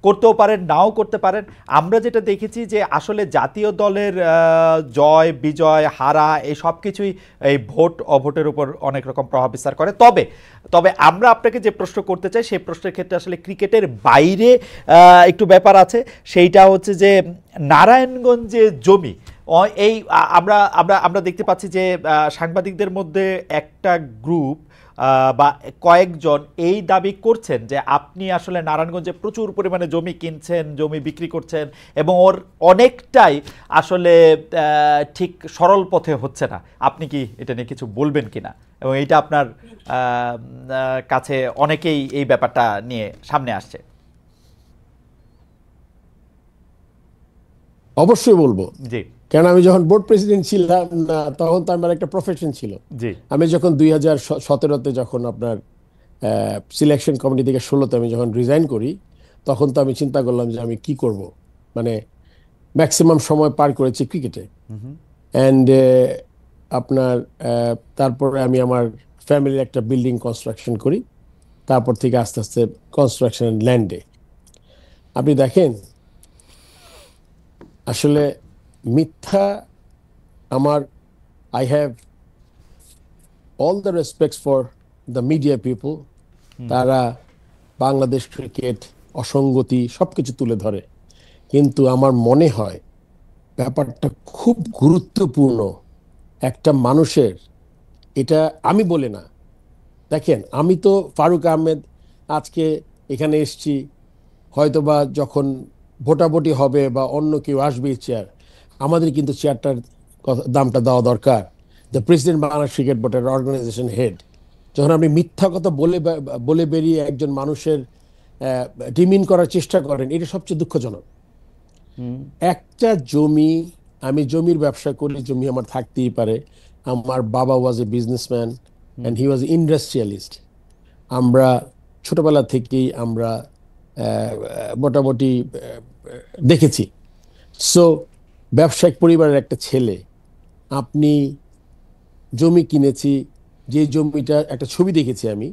করতেও পারেন, নাও করতে পারেন। আমরা যেটা দেখেছি যে আসলে জাতীয় দলের জয় বিজয় হারা এই সব কিছুই এই ভোট অভোটের উপর অনেক রকম প্রভাব বিস্তার করে। তবে আমরা আপনাকে যে প্রশ্ন করতে চাই, সেই প্রশ্নের ক্ষেত্রে আসলে ক্রিকেটের বাইরে একটু ব্যাপার আছে। সেইটা হচ্ছে যে নারায়ণগঞ্জে জমি, এই আমরা আমরা আমরা দেখতে পাচ্ছি যে সাংবাদিকদের মধ্যে একটা গ্রুপ বা কয়েকজন এই দাবি করছেন যে আপনি আসলে নারায়ণগঞ্জে প্রচুর পরিমাণে জমি কিনছেন, জমি বিক্রি করছেন, এবং ওর অনেকটাই আসলে ঠিক সরল পথে হচ্ছে না। আপনি কি এটা নিয়ে কিছু বলবেন কিনা, এবং এইটা আপনার কাছে অনেকেই এই ব্যাপারটা নিয়ে সামনে আসছে? অবশ্যই বলবো, জি কেন আমি যখন বোর্ড প্রেসিডেন্ট ছিলাম না, তখন তো আমার একটা প্রফেশন ছিল। জি আমি যখন 2017-তে যখন আপনার সিলেকশন কমিটি থেকে 16-তে আমি যখন রিজাইন করি, তখন তো আমি চিন্তা করলাম যে আমি কি করব। মানে ম্যাক্সিমাম সময় পার করেছি ক্রিকেটে। অ্যান্ড আপনার তারপরে আমি আমার ফ্যামিলির একটা বিল্ডিং কনস্ট্রাকশন করি, তারপর থেকে আস্তে আস্তে কনস্ট্রাকশন ল্যান্ডে। আপনি দেখেন আসলে মিথ্যা, আমার I have all the respects for the media people. তারা বাংলাদেশ ক্রিকেট অসঙ্গতি সবকিছু তুলে ধরে, কিন্তু আমার মনে হয় ব্যাপারটা খুব গুরুত্বপূর্ণ একটা মানুষের। এটা আমি বলে না, দেখেন আমি তো ফারুক আহমেদ আজকে এখানে এসছি, হয়তোবা যখন ভোটাভুটি হবে বা অন্য কেউ আসবে চেয়ার, আমাদের কিন্তু চেয়ারটার দামটা দেওয়া দরকার। দ্য প্রেসিডেন্ট বাংলাদেশ ক্রিকেট বোর্ডের অর্গানাইজেশন হেড, যখন আপনি মিথ্যা কথা বলে বেরিয়ে একজন মানুষের ডিমিন করার চেষ্টা করেন, এটা সবচেয়ে দুঃখজনক। একটা জমি, আমি জমির ব্যবসা করি, জমি আমার থাকতেই পারে। আমার বাবা was a businessman and he was industrialist. আমরা ছোটবেলা থেকেই আমরা মোটামুটি দেখেছি। সো ব্যবসায়িক পরিবারের একটা ছেলে, আপনি জমি কিনেছি, যে জমিটা একটা ছবি দেখেছি আমি,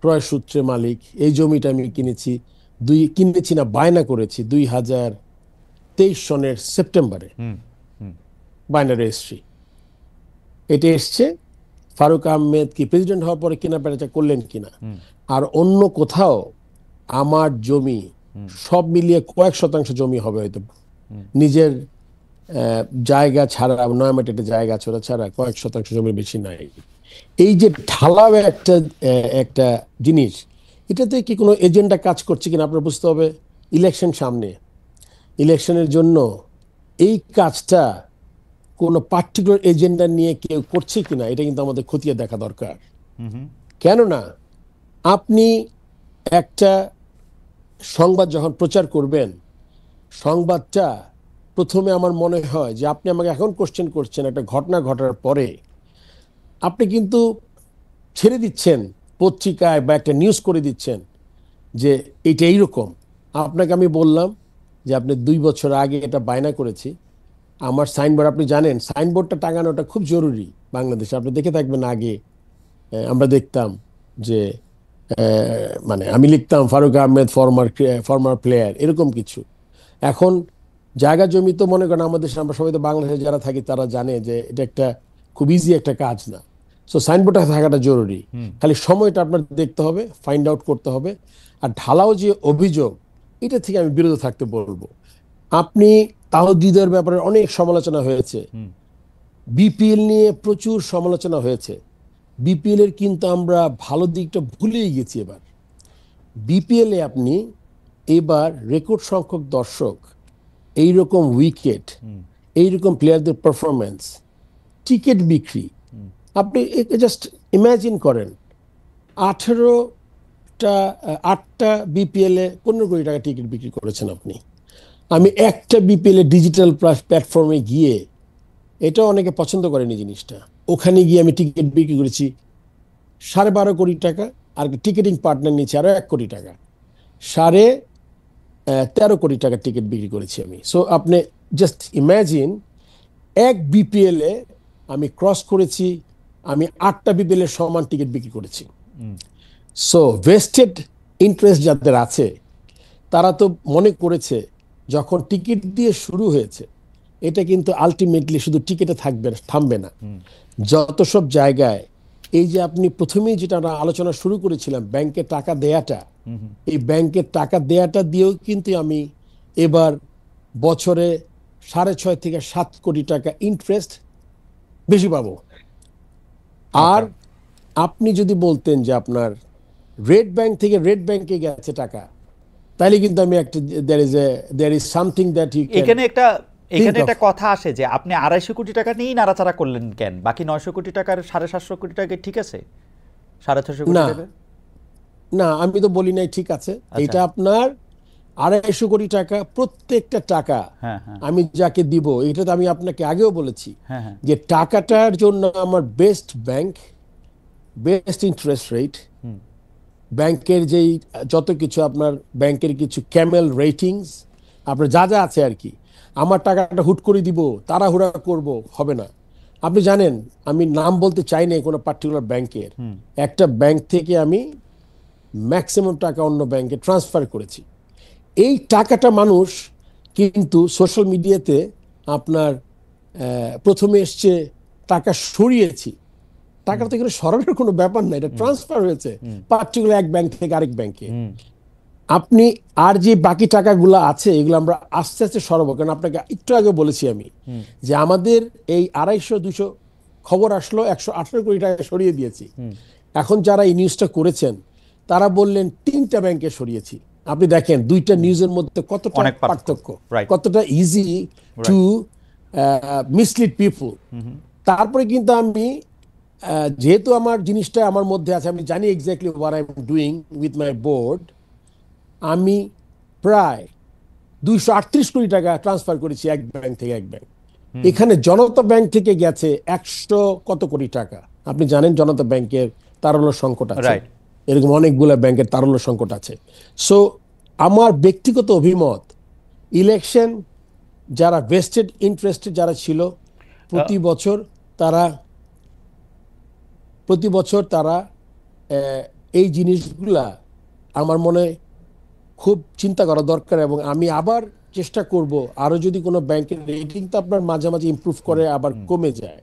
ক্রয় সূত্রে মালিক, এই জমিটা আমি কিনেছি না বায়না করেছি 2023 সনের সেপ্টেম্বরে, বায়না রেজিস্ট্রি। এটা এসছে ফারুক আহমেদ কি প্রেসিডেন্ট হওয়ার পরে কেনা বেচা করলেন কিনা। আর অন্য কোথাও আমার জমি সব মিলিয়ে কয়েক শতাংশ জমি হবে হয়তো, নিজের জায়গা ছাড়া, নয়ামেটের জায়গা ছাড়া কয়েক শতাংশ জমি বেশি নাই। এই যে ঢালাও একটা একটা জিনিস, এটাতে কি কোনো এজেন্ডা কাজ করছে কিনা আপনার বুঝতে হবে। ইলেকশন সামনে, ইলেকশনের জন্য এই কাজটা কোনো পার্টিকুলার এজেন্ডা নিয়ে কেউ করছে কিনা, এটা কিন্তু আমাদের খতিয়ে দেখা দরকার। কেননা আপনি একটা সংবাদ যখন প্রচার করবেন, সংবাদটা প্রথমে আমার মনে হয় যে আপনি আমাকে এখন কোশ্চেন করছেন একটা ঘটনা ঘটার পরে, আপনি কিন্তু ছেড়ে দিচ্ছেন পত্রিকায় বা একটা নিউজ করে দিচ্ছেন যে এইটা এইরকম। আপনাকে আমি বললাম যে আপনি 2 বছর আগে এটা বায়না করেছি। আমার সাইনবোর্ড, আপনি জানেন সাইনবোর্ডটা টাঙানোটা খুব জরুরি বাংলাদেশে। আপনি দেখে থাকবেন আগে আমরা দেখতাম যে মানে আমি লিখতাম ফারুক আহমেদ ফরমার প্লেয়ার, এরকম কিছু। এখন জায়গা জমি তো মনে করেন আমাদের, আমরা সবাই তো বাংলাদেশে যারা থাকি তারা জানে যে এটা একটা খুব ইজি একটা কাজ না। সো সাইনবোর্ডটা থাকাটা জরুরি, খালি সময়টা আপনার দেখতে হবে, ফাইন্ড আউট করতে হবে। আর ঢালাও যে অভিযোগ, এটা থেকে আমি বিরত থাকতে বলবো। আপনি তাওহীদের ব্যাপারে অনেক সমালোচনা হয়েছে, বিপিএল নিয়ে প্রচুর সমালোচনা হয়েছে। বিপিএল এর কিন্তু আমরা ভালো দিকটা ভুলেই গেছি। এবার বিপিএল এ আপনি এবার রেকর্ড সংখ্যক দর্শক, এইরকম উইকেট, এইরকম প্লেয়ারদের পারফরমেন্স, টিকিট বিক্রি, আপনি জাস্ট ইমাজিন করেন 8টা বিপিএল এ 15 কোটি টাকা টিকিট বিক্রি করেছেন আপনি। আমি একটা বিপিএল এ ডিজিটাল প্ল্যাটফর্মে গিয়ে, এটা অনেকে পছন্দ করেনি জিনিসটা, ওখানে গিয়ে আমি টিকিট বিক্রি করেছি 12.5 কোটি টাকা, আর টিকিটিং পার্টনার নিয়েছি আরো 1 কোটি টাকা, 13.5 কোটি টাকার টিকিট বিক্রি করেছি আমি। সো আপনি জাস্ট ইমাজিন, এক বিপিএল এ আমি ক্রস করেছি, আমি 8টা বিপিএল এর সমান টিকিট বিক্রি করেছি। সো ভেস্টেড ইন্টারেস্ট যাদের আছে, তারা তো মনে করেছে যখন টিকিট দিয়ে শুরু হয়েছে, এটা কিন্তু আলটিমেটলি শুধু টিকিটে থামবে না। যত সব জায়গায়, এই যে আপনি প্রথমেই যেটা আমরা আলোচনা শুরু করেছিলাম, ব্যাংকে টাকা দেয়াটা, এই ব্যাংকের টাকা দেয়াটা দিয়েও কিন্তু আমি এবার বছরে 6.5 থেকে 7 কোটি টাকা ইন্টারেস্ট বেশি পাবো। আর আপনি যদি বলতেন যে আপনার রেড ব্যাংক থেকে রেড ব্যাংকে গেছে টাকা, তাহলে কিন্তু আমি একটা there is something that you can এখানে একটা কথা আসে যে আপনি 250 কোটি টাকা নিয়েই নাড়াচাড়া করলেন কেন? বাকি 900 কোটি টাকার 750 কোটি টাকা ঠিক আছে, 650 কোটি টাকা না, আমি তো বলি নাই ঠিক আছে। এটা আপনার 250 কোটি টাকা, প্রত্যেকটা টাকা আমি যাকে দিব, এটা তো আমি আপনাকে আগেও বলেছি যে টাকাটার জন্য আমার best bank, best interest rate, ব্যাংকের যেই যত কিছু আপনার ব্যাংকের কিছু ক্যামেল রেটিংস, আপনার যা যা আছে আর কি, আমার টাকাটা হুট করে দিব, তাড়াহুড়া করব, হবে না। আপনি জানেন, আমি নাম বলতে চাই না কোনো পার্টিকুলার ব্যাংকের, একটা ব্যাংক থেকে আমি ম্যাক্সিমাম টাকা অন্য ব্যাংকে ট্রান্সফার করেছি। এই টাকাটা মানুষ কিন্তু সোশ্যাল মিডিয়াতে আপনার প্রথমে এসছে টাকা সরিয়েছি, টাকাটা তো এখানে সরানোর কোনো ব্যাপার না, এটা ট্রান্সফার হয়েছে পার্টিকুলার এক ব্যাংক থেকে আরেক ব্যাংকে। আপনি আর যে বাকি টাকাগুলো আছে, এগুলো আমরা আস্তে আস্তে সরাবো। কারণ আপনাকে একটু আগে বলেছি আমি যে আমাদের এই 250-200 খবর আসলো, 118 কোটি টাকা সরিয়ে দিয়েছি। এখন যারা এই নিউজটা করেছেন, তারা বললেন 3টা ব্যাংকে সরিয়েছি। আপনি দেখেন 2টা নিউজের মধ্যে কতটা পার্থক্য, কতটা ইজি টু মিসলিড পিপল। তারপরে কিন্তু আমি যেহেতু আমার জিনিসটা আমার মধ্যে আছে, আমি জানি exactly what I am doing with my board, আমি প্রায় 238 কোটি টাকা ট্রান্সফার করেছি এক ব্যাংক থেকে এক ব্যাংক। এখানে জনতা ব্যাংক থেকে গেছে 100 কত কোটি টাকা। আপনি জানেন জনতা ব্যাংকের তারল্য সংকট আছে, এরকম অনেকগুলো ব্যাংকের তারল্য সংকট আছে। সো আমার ব্যক্তিগত অভিমত, ইলেকশন যারা ভেস্টেড ইন্টারেস্টেড যারা ছিল, প্রতি বছর তারা এই জিনিসগুলা আমার মনে খুব চিন্তা করা দরকার। এবং আমি আবার চেষ্টা করব, আরো যদি কোনো ব্যাংকের রেটিং তো আপনার মাঝে মাঝে ইমপ্রুভ করে আবার কমে যায়।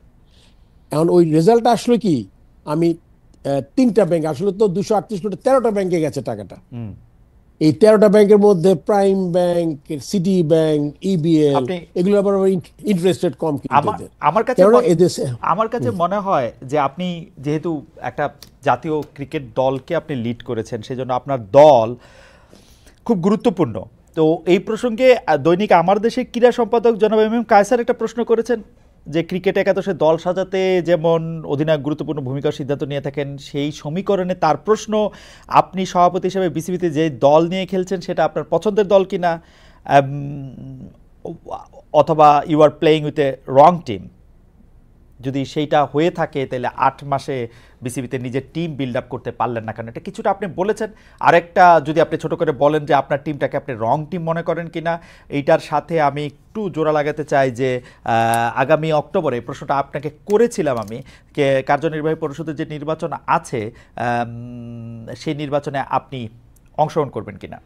এখন ওই রেজাল্ট আসলো কি, আমি 3টা ব্যাংক, আসলে তো 238 কোটি 13টা ব্যাংকে গেছে টাকাটা। এই 13টা ব্যাংকের মধ্যে prime bank, city bank, EBL, এগুলো আবার ইন্টারেস্টেড কম। আমার কাছে মনে হয় যে আপনি যেহেতু একটা জাতীয় ক্রিকেট দলকে আপনি লিড করেছেন, সেজন্য আপনার দল খুব গুরুত্বপূর্ণ। তো এই প্রসঙ্গে দৈনিক আমার দেশের ক্রীড়া সম্পাদক জনাব এম এম কায়সার একটা প্রশ্ন করেছেন যে ক্রিকেট একাদশে দল সাজাতে যেমন অধিনায়ক গুরুত্বপূর্ণ ভূমিকা সিদ্ধান্ত নিয়ে থাকেন, সেই সমীকরণে তার প্রশ্ন, আপনি সভাপতি হিসেবে বিসিবিতে যে দল নিয়ে খেলছেন সেটা আপনার পছন্দের দল কিনা, অথবা you are playing with a wrong team. যদি সেইটা হয়ে থাকে তাহলে 8 মাসে বিসিবিতে নিজের টিম বিল্ড আপ করতে পারলেন না কেন? এটা কিছুটা আপনি বলেছেন। আরেকটা যদি আপনি ছোট করে বলেন যে আপনার টিমটাকে আপনি রং টিম মনে করেন কিনা। এইটার সাথে আমি একটু জোড়া লাগাতে চাই যে আগামী অক্টোবরে, প্রশ্নটা আপনাকে করেছিলাম আমি, কার্যনির্বাহী পরিষদের যে নির্বাচন আছে সেই নির্বাচনে আপনি অংশগ্রহণ করবেন কিনা।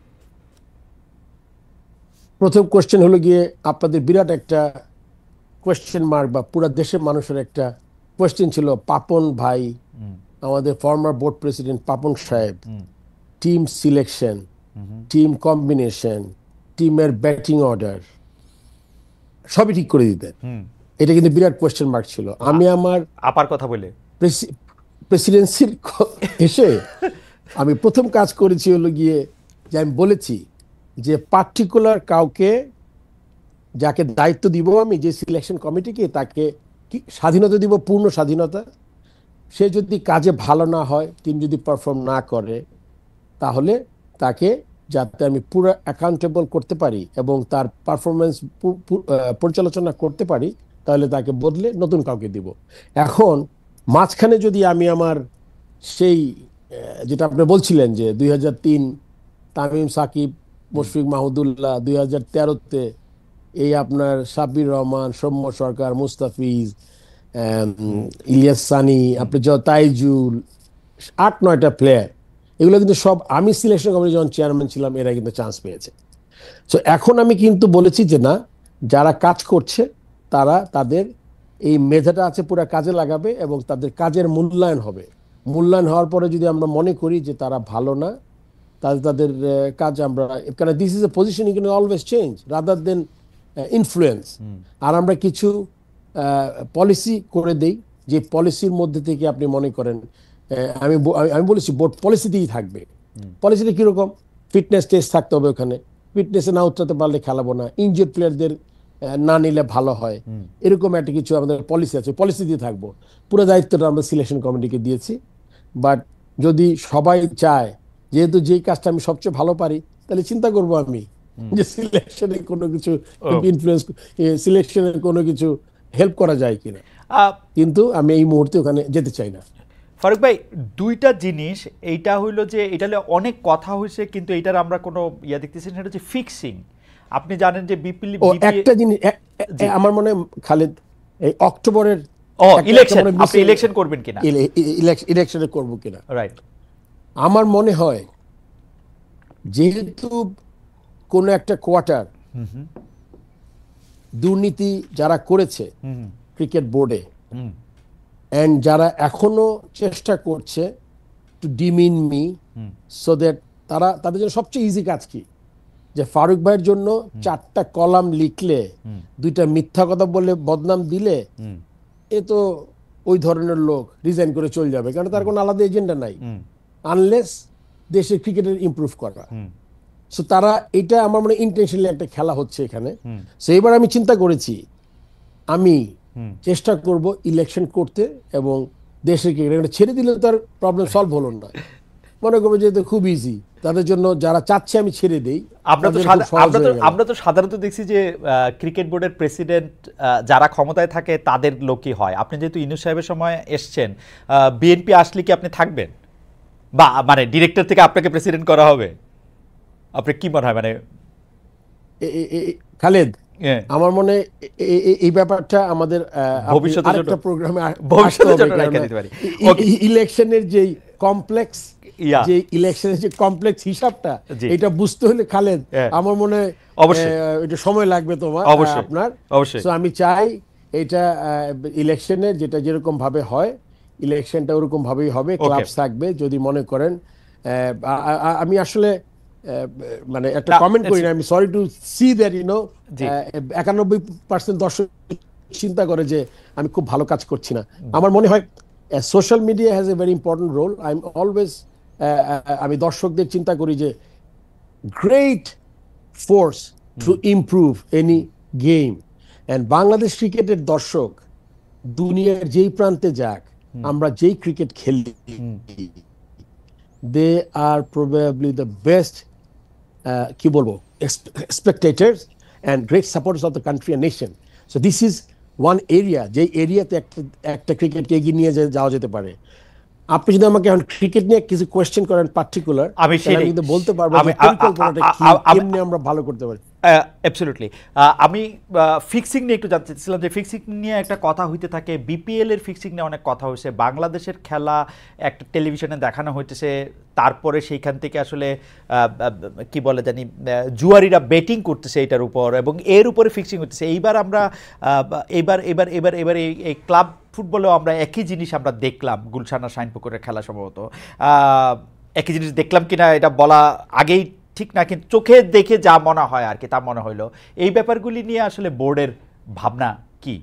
প্রথম কোশ্চেন হলো গিয়ে আপনাদের বিরাট একটা কোয়েশ্চেন মার্ক, বা পুরো দেশের মানুষের একটা কোয়েশ্চেন ছিল, পাপন ভাই, আমাদের ফর্মার বোর্ড প্রেসিডেন্ট পাপন সাহেব, টিম সিলেকশন, টিম কম্বিনেশন, টিমের ব্যাটিং অর্ডার, সবই ঠিক করে দিতেন। এটা কিন্তু বিরাট কোয়েশ্চেন মার্ক ছিল। আমি আমার আপার কথা বলে প্রেসিডেন্সির এসে আমি প্রথম কাজ করেছি হলো গিয়ে যে আমি বলেছি যে পার্টিকুলার কাউকে যাকে দায়িত্ব দিব আমি যে সিলেকশন কমিটিকে তাকে কি স্বাধীনতা দিব, পূর্ণ স্বাধীনতা। সে যদি কাজে ভালো না হয়, তিনি যদি পারফর্ম না করে, তাহলে তাকে যাতে আমি পুরো অ্যাকাউন্টেবল করতে পারি এবং তার পারফরমেন্স পর্যালোচনা করতে পারি, তাহলে তাকে বদলে নতুন কাউকে দিব। এখন মাঝখানে যদি আমি আমার সেই যেটা আপনি বলছিলেন যে 2003 তামিম সাকিব, মুশফিক মাহমুদুল্লাহ, 2013-তে এই আপনার সাব্বির রহমান, সৌম্য সরকার, মুস্তাফিজ, ইলিয়াস সানি, আপনি তাইজুল, 8-9টা প্লেয়ার, এগুলো কিন্তু সব আমি সিলেকশন কমিটি যখন চেয়ারম্যান ছিলাম এরা কিন্তু চান্স পেয়েছে। তো এখন আমি কিন্তু বলেছি যে না, যারা কাজ করছে তারা তাদের এই মেধাটা আছে পুরো কাজে লাগাবে এবং তাদের কাজের মূল্যায়ন হবে। মূল্যায়ন হওয়ার পরে যদি আমরা মনে করি যে তারা ভালো না, তাহলে তাদের কাজ আমরা, কারণ this is a position you can always change rather than influence. আর আমরা কিছু পলিসি করে দেই যে পলিসির মধ্যে থেকে আপনি মনে করেন, আমি বলেছি বোর্ড পলিসিতেই থাকবে। পলিসিটা কীরকম? ফিটনেস টেস্ট থাকতে হবে ওখানে, ফিটনেসে না উতরাতে পারলে খেলাবো না, ইনজিওর্ড প্লেয়ারদের না নিলে ভালো হয়, এরকম একটা কিছু আমাদের পলিসি আছে, পলিসি দিয়ে থাকবো। পুরো দায়িত্বটা আমরা সিলেকশন কমিটিকে দিয়েছি। বাট যদি সবাই চায়, যেহেতু যেই কাজটা আমি সবচেয়ে ভালো পারি, তাহলে চিন্তা করবো আমি যে সিলেকশনে কোনো কিছু ইনফ্লুয়েন্স, সিলেকশনের কোনো কিছু হেল্প করা যায় কিনা, কিন্তু আমি এই মুহূর্তে ওখানে যেতে চাই না। ফারুক ভাই, দুইটা জিনিস, এইটা হইলো যে এটা অনেক কথা হয়েছে কিন্তু এটার আমরা কোনো ইয়া দেখতেছি না, সেটা হচ্ছে ফিক্সিং। আপনি জানেন যে বিপিএল একটা জিনিস আমার মনে হয় খালেদ, এই অক্টোবরের ইলেকশন, আপনি ইলেকশন করবেন কিনা, ইলেকশনে করবো কিনা, রাইট। আমার মনে হয় যেহেতু কোন একটা কোয়ার্টার দুর্নীতি যারা করেছে ক্রিকেট বোর্ডে, এন্ড যারা এখনো চেষ্টা করছে to demean me, so that তাদের জন্য সবচেয়ে ইজি কাজ কি, যে ফারুক ভাইয়ের জন্য 4টা কলাম লিখলে, 2টা মিথ্যা কথা বলে বদনাম দিলে, এ তো ওই ধরনের লোক রিজাইন করে চলে যাবে, কারণ তার কোনো আলাদা এজেন্ডা নাই, আনলেস দেশের ক্রিকেটের ইমপ্রুভ করা। সো তারা, এটা আমার মনে ইন্টেনশনালি একটা খেলা হচ্ছে এখানে। সো এবার আমি চিন্তা করেছি আমি চেষ্টা করব ইলেকশন করতে এবং দেশের ক্রিকেট ছেড়ে দিলে তার প্রবলেম সলভ হলো না। মনে করবো যে এটা খুব ইজি, তাদের জন্য যারা চাচ্ছে আমি ছেড়ে দেই। আমরা তো সাধারণত দেখছি যে ক্রিকেট বোর্ডের প্রেসিডেন্ট যারা ক্ষমতায় থাকে তাদের লোকই হয়। আপনি যেহেতু ইউনূস সাহেবের সময় এসছেন, বিএনপি আসলে কি আপনি থাকবেন, বা মানে ডিরেক্টর থেকে আপনাকে প্রেসিডেন্ট করা হবে? আপনার কি মনে হয়? মানে খালেদ, আমার মনে এই ব্যাপারটা আমাদের আরেকটা প্রোগ্রামে ইলেকশনের যে কমপ্লেক্স, যে ইলেকশনের যে কমপ্লেক্স হিসাবটা, এটা বুঝতে হলে খালেদ আমার মনে হয় এটা সময় লাগবে তোমার, আপনার। তো আমি চাই এটা ইলেকশনের যেটা যেরকম ভাবে হয়, ইলেকশনটা ওরকম ভাবেই হবে, ক্লাবস থাকবে। যদি মনে করেন, আমি আসলে মানে একটা কমেন্ট করি না, আমি সরি টু সি দ্যাট 91% দর্শক চিন্তা করে যে আমি খুব ভালো কাজ করছি না। আমার মনে হয় social media has a very important role. I am always, আমি দর্শকদের চিন্তা করি যে great force to improve any game. And Bangladesh ক্রিকেটের দর্শক দুনিয়ার যেই প্রান্তে যাক, আমরা যেই ক্রিকেট খেলি, they are probably the best কি বলবো spectators and great supporters of the country and nation. So this is one area, যে এরিয়াতে একটা ক্রিকেটকে এগিয়ে নিয়ে যাওয়া যেতে পারে। আপনি যদি আমাকে এখন ক্রিকেট নিয়ে কিছু কোয়েশ্চেন করেন পার্টিকুলার, আমি কিন্তু বলতে পারবো যে পরিকল্পনাটা কি, কেমনে আমরা ভালো করতে পারি। অ্যাবসলিউটলি। আমি ফিক্সিং নিয়ে একটু জানতে চাইছিলাম যে ফিক্সিং নিয়ে একটা কথা হইতে থাকে, বিপিএল এর ফিক্সিং নিয়ে অনেক কথা হয়েছে, বাংলাদেশের খেলা একটা টেলিভিশনে দেখানো হইতেছে, তারপরে সেইখান থেকে আসলে কি বলে জানি জুয়ারিরা বেটিং করতেছে এটার উপর, এবং এর উপরে ফিক্সিং হচ্ছে। এইবার আমরা এবার এই ক্লাব ফুটবলেও আমরা একই জিনিস আমরা দেখলাম, গুলশান আর শাইনপুকুরের খেলা সম্ভবত একই জিনিস দেখলাম কিনা এটা বলা আগেই ঠিক না, কিন্তু চোখে দেখে যা মনে হয় আর কি, তা মনে হইলো। এই ব্যাপারগুলি নিয়ে আসলে বোর্ডের ভাবনা কি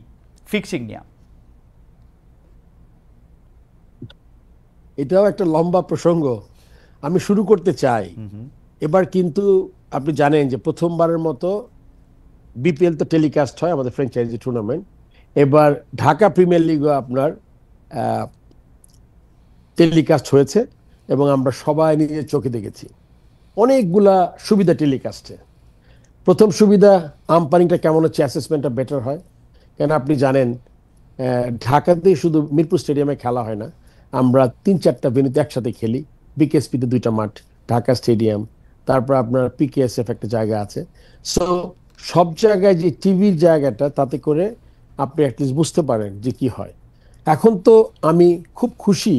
ফিক্সিং নিয়ে? এটাও একটা লম্বা প্রসঙ্গ, আমি শুরু করতে চাই। এবার কিন্তু আপনি জানেন যে প্রথমবারের মতো বিপিএল তো টেলিকাস্ট হয় আমাদের ফ্র্যাঞ্চাইজি টুর্নামেন্ট। এবার ঢাকা প্রিমিয়ার লিগও আপনার টেলিকাস্ট হয়েছে এবং আমরা সবাই নিজের চোখে দেখেছি অনেকগুলা সুবিধা টেলিকাস্টে। প্রথম সুবিধা, আম্পায়ারিংটা কেমন হচ্ছে, অ্যাসেসমেন্টটা বেটার হয়। কেন আপনি জানেন ঢাকাতেই শুধু মিরপুর স্টেডিয়ামে খেলা হয় না, আমরা 3-4টা ভেন্যুতে একসাথে খেলি। বিকেএসপিতে 2টা মাঠ, ঢাকা স্টেডিয়াম, তারপর আপনার পিকেএসএফ একটা জায়গা আছে। সো সব জায়গায় যে টিভির জায়গাটা, তাতে করে আপনি অ্যাটলিস্ট বুঝতে পারেন যে কি হয়। এখন তো আমি খুব খুশি,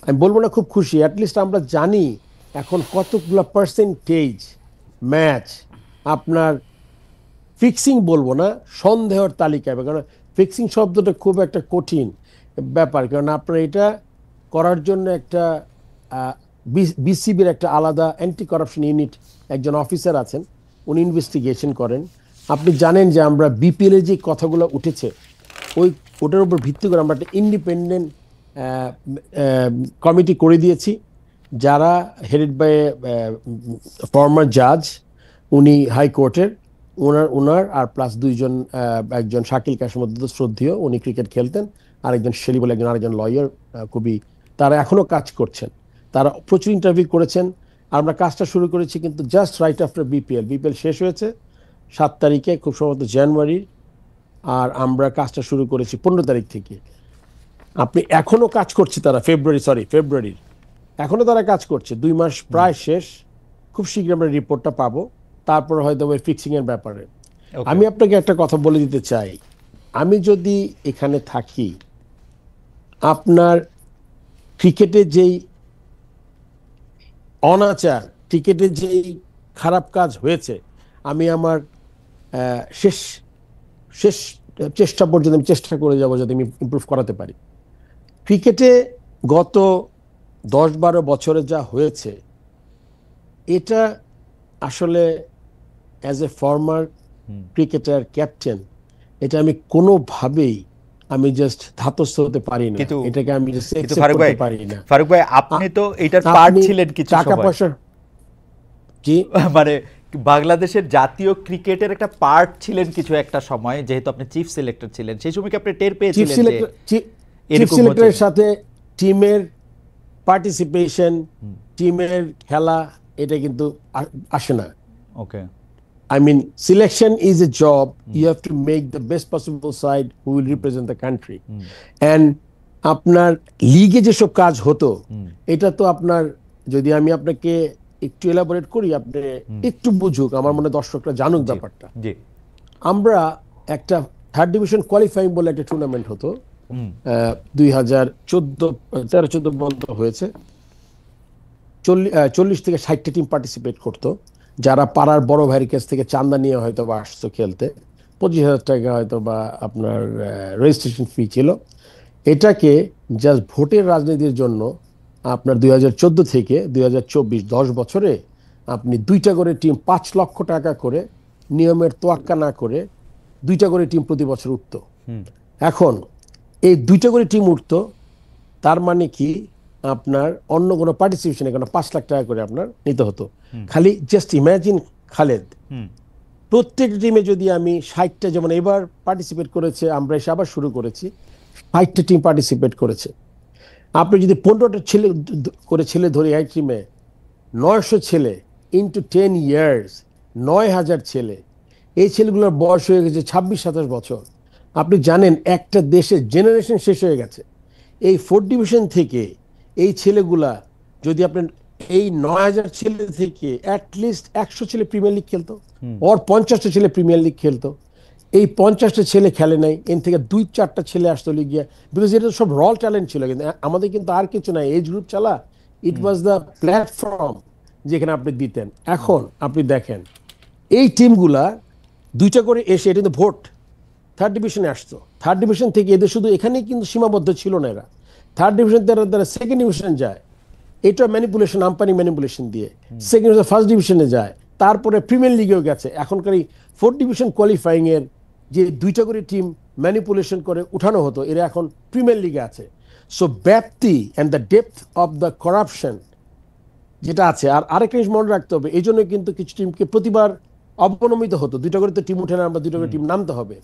আমি বলবো না খুব খুশি, অ্যাটলিস্ট আমরা জানি এখন কতগুলো পার্সেন্টেজ ম্যাচ আপনার ফিক্সিং বলবো না, সন্দেহের তালিকায়। কারণ ফিক্সিং শব্দটা খুব একটা কঠিন ব্যাপার, কারণ আপনার এটা করার জন্য একটা বিসিবির একটা আলাদা অ্যান্টি করাপশন ইউনিট একজন অফিসার আছেন, উনি ইনভেস্টিগেশন করেন। আপনি জানেন যে আমরা বিপিএল এ যে কথাগুলো উঠেছে, ওটার উপর ভিত্তি করে আমরা একটা ইন্ডিপেন্ডেন্ট কমিটি করে দিয়েছি, যারা হেডেড বাই ফর্মার জাজ, উনি হাইকোর্টের, ওনার আর প্লাস দুইজন, একজন শাকিল কাশেম শ্রদ্ধেয়, উনি ক্রিকেট খেলতেন, আরেকজন শেলি বলে আরেকজন লয়ার, খুবই তারা এখনো কাজ করছেন, তারা প্রচুর ইন্টারভিউ করেছেন। আমরা কাজটা শুরু করেছি কিন্তু জাস্ট রাইট আফটার বিপিএল শেষ হয়েছে 7 তারিখে, খুব সম্ভবত জানুয়ারি, আর আমরা কাজটা শুরু করেছি 15 তারিখ থেকে। আপনি এখনো কাজ করছে তারা, ফেব্রুয়ারির এখনো তারা কাজ করছে, 2 মাস প্রায় শেষ। খুব শীঘ্র আমরা রিপোর্টটা পাবো, তারপর হয়তো ওই ফিক্সিং এর ব্যাপারে আমি আপনাকে একটা কথা বলে দিতে চাই। আমি যদি এখানে থাকি, আপনার ক্রিকেটে যেই অনাচার, ক্রিকেটে যেই খারাপ কাজ হয়েছে, আমি আমার শেষ চেষ্টা পর্যন্ত আমি চেষ্টা করে যাবো যাতে আমি ইমপ্রুভ করাতে পারি। ক্রিকেটে গত 10-12 বছরে যা হয়েছে, এটা আসলে as a former cricketer captain, এটা আমি কোনোভাবেই আমি জাস্ট ধাতস্থ হতে পারি না, এটাকে আমি জাস্ট অ্যাকসেপ্ট করতে পারি না। ফারুক ভাই, আপনি তো এটার পার্ট ছিলেন কিছু সময়, টাকা পয়সা কি মানে বাংলাদেশের জাতীয় ক্রিকেটের একটা পার্ট ছিলেন কিছু একটা সময়, যেহেতু আপনি চিফ সিলেক্টর ছিলেন, সেই সময় কি আপনি টের পেয়েছিলেন যে চিফ সিলেক্টরের সাথে টিমের পার্টিসিপেশন, টিমের খেলা, এটা কিন্তু আসে না। ওকে, I mean, selection is a job. You have to make the best possible side who will represent the country. And আপনার লিগে যেসব কাজ হতো, এটা তো আপনার, যদি আমি আপনাকে একটু এলাবোরেট করি, আপনি একটু বুঝুক, আমার মনে দর্শকরা জানুক ব্যাপারটা। আমরা একটা 3rd ডিভিশন কোয়ালিফাইং বলে একটা টুর্নামেন্ট হতো, 2013-14 বন্ধ হয়েছে, 40 থেকে 60টা টিম পার্টিসিপেট করতো, যারা পাড়ার বড় ভাইয়ের কাছ থেকে চান্দা নিয়ে হয়তো বা আসতো খেলতে, 25,000 টাকা হয়তো বা আপনার রেজিস্ট্রেশন ফি ছিল। এটাকে জাস্ট ভোটের রাজনীতির জন্য আপনার 2014 থেকে 2024 10 বছরে আপনি 2টা করে টিম 5 লক্ষ টাকা করে, নিয়মের তোয়াক্কা না করে 2টা করে টিম প্রতি বছর উঠতো। এখন এই 2টা করে টিম উঠতো, তার মানে কি আপনার অন্য কোনো পার্টিসিপেশন এখানে 5 লাখ টাকা করে আপনার নিতে হতো। খালি জাস্ট ইমাজিন খালেদ, প্রত্যেক টিমে যদি আমি 60টা, যেমন এবার পার্টিসিপেট করেছে, আমরা এসে আবার শুরু করেছি, 60টা টিম পার্টিসিপেট করেছে। আপনি যদি 15টা ছেলে ধরে এক টিমে, 900 ছেলে ইন্টু 10 ইয়ার্স, 9,000 ছেলে, এই ছেলেগুলোর বয়স হয়ে গেছে 26-27 বছর। আপনি জানেন একটা দেশের জেনারেশন শেষ হয়ে গেছে। এই 4th ডিভিশন থেকে এই ছেলেগুলা, যদি আপনার এই 9,000 ছেলে থেকে অ্যাটলিস্ট 100 ছেলে প্রিমিয়ার লিগ খেলতো, ওর 50টা ছেলে প্রিমিয়ার লিগ খেলতো, এই 50টা ছেলে খেলে নাই, এর থেকে 2-4টা ছেলে আসতো লিগে, বিকজ এটা সব র ট্যালেন্ট ছিল। কিন্তু আমাদের কিন্তু আর কিছু নাই, এজ গ্রুপ চালা, ইট ওয়াজ দ্য প্ল্যাটফর্ম যেখানে আপনি দিতেন। এখন আপনি দেখেন এই টিমগুলা 2টা করে এসে, এটা কিন্তু ভোট 3rd ডিভিশনে আসতো, 3rd ডিভিশন থেকে এদের শুধু এখানেই কিন্তু সীমাবদ্ধ ছিল না, এরা 3rd ডিভিশন দ্বারা 2nd ডিভিশন যায়, এটা ম্যানিপুলেশন, আম্পায়ারিং ম্যানিপুলেশন দিয়ে 2nd ডিভিশন 1st ডিভিশনে যায়, তারপরে প্রিমিয়ার লিগেও গেছে। এখনকার এই 4th ডিভিশন কোয়ালিফাইং এর যে 2টা করে টিম ম্যানিপুলেশন করে উঠানো হতো, এরা এখন প্রিমিয়ার লিগে আছে। সো ব্যাপ্তি and the depth of the corruption যেটা আছে, আর আরেকটা জিনিস মনে রাখতে হবে, এই জন্য কিন্তু কিছু টিমকে প্রতিবার অবনমিত হতো, 2টা করে তো টিম উঠে না, আমরা 2টা করে টিম নামতে হবে।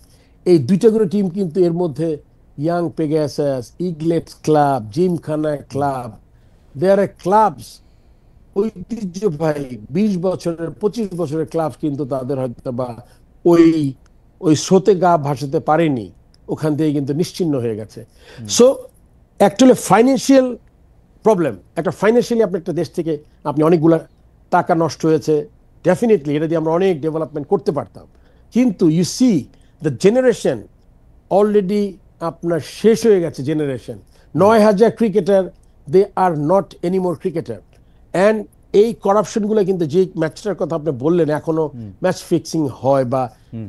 এই 2টা করে টিম কিন্তু এর মধ্যে young Pegasus, ইগলেটস club, gymkhana club, দেয়ার আর ক্লাবস, ঐতিহ্যবাহী 20 বছরের 25 বছরের ক্লাব কিন্তু তাদের হয়তো বা ওই ওই স্রোতে গা ভাসাতে পারেনি, ওখান থেকে কিন্তু নিশ্চিহ্ন হয়ে গেছে। সো অ্যাকচুয়ালি ফাইন্যান্সিয়াল প্রবলেম, একটা ফাইন্যান্সিয়ালি আপনি একটা দেশ থেকে আপনি অনেকগুলো টাকা নষ্ট হয়েছে, ডেফিনেটলি এটা দিয়ে আমরা অনেক ডেভেলপমেন্ট করতে পারতাম, কিন্তু you see the generation already আপনার শেষ হয়ে গেছে। Generation 9,000 cricketer, they are not anymore cricketer. And এই করাপশনগুলো কিন্তু, যে ম্যাচটার কথা আপনি বললেন, এখনো ম্যাচ ফিক্সিং হয় বা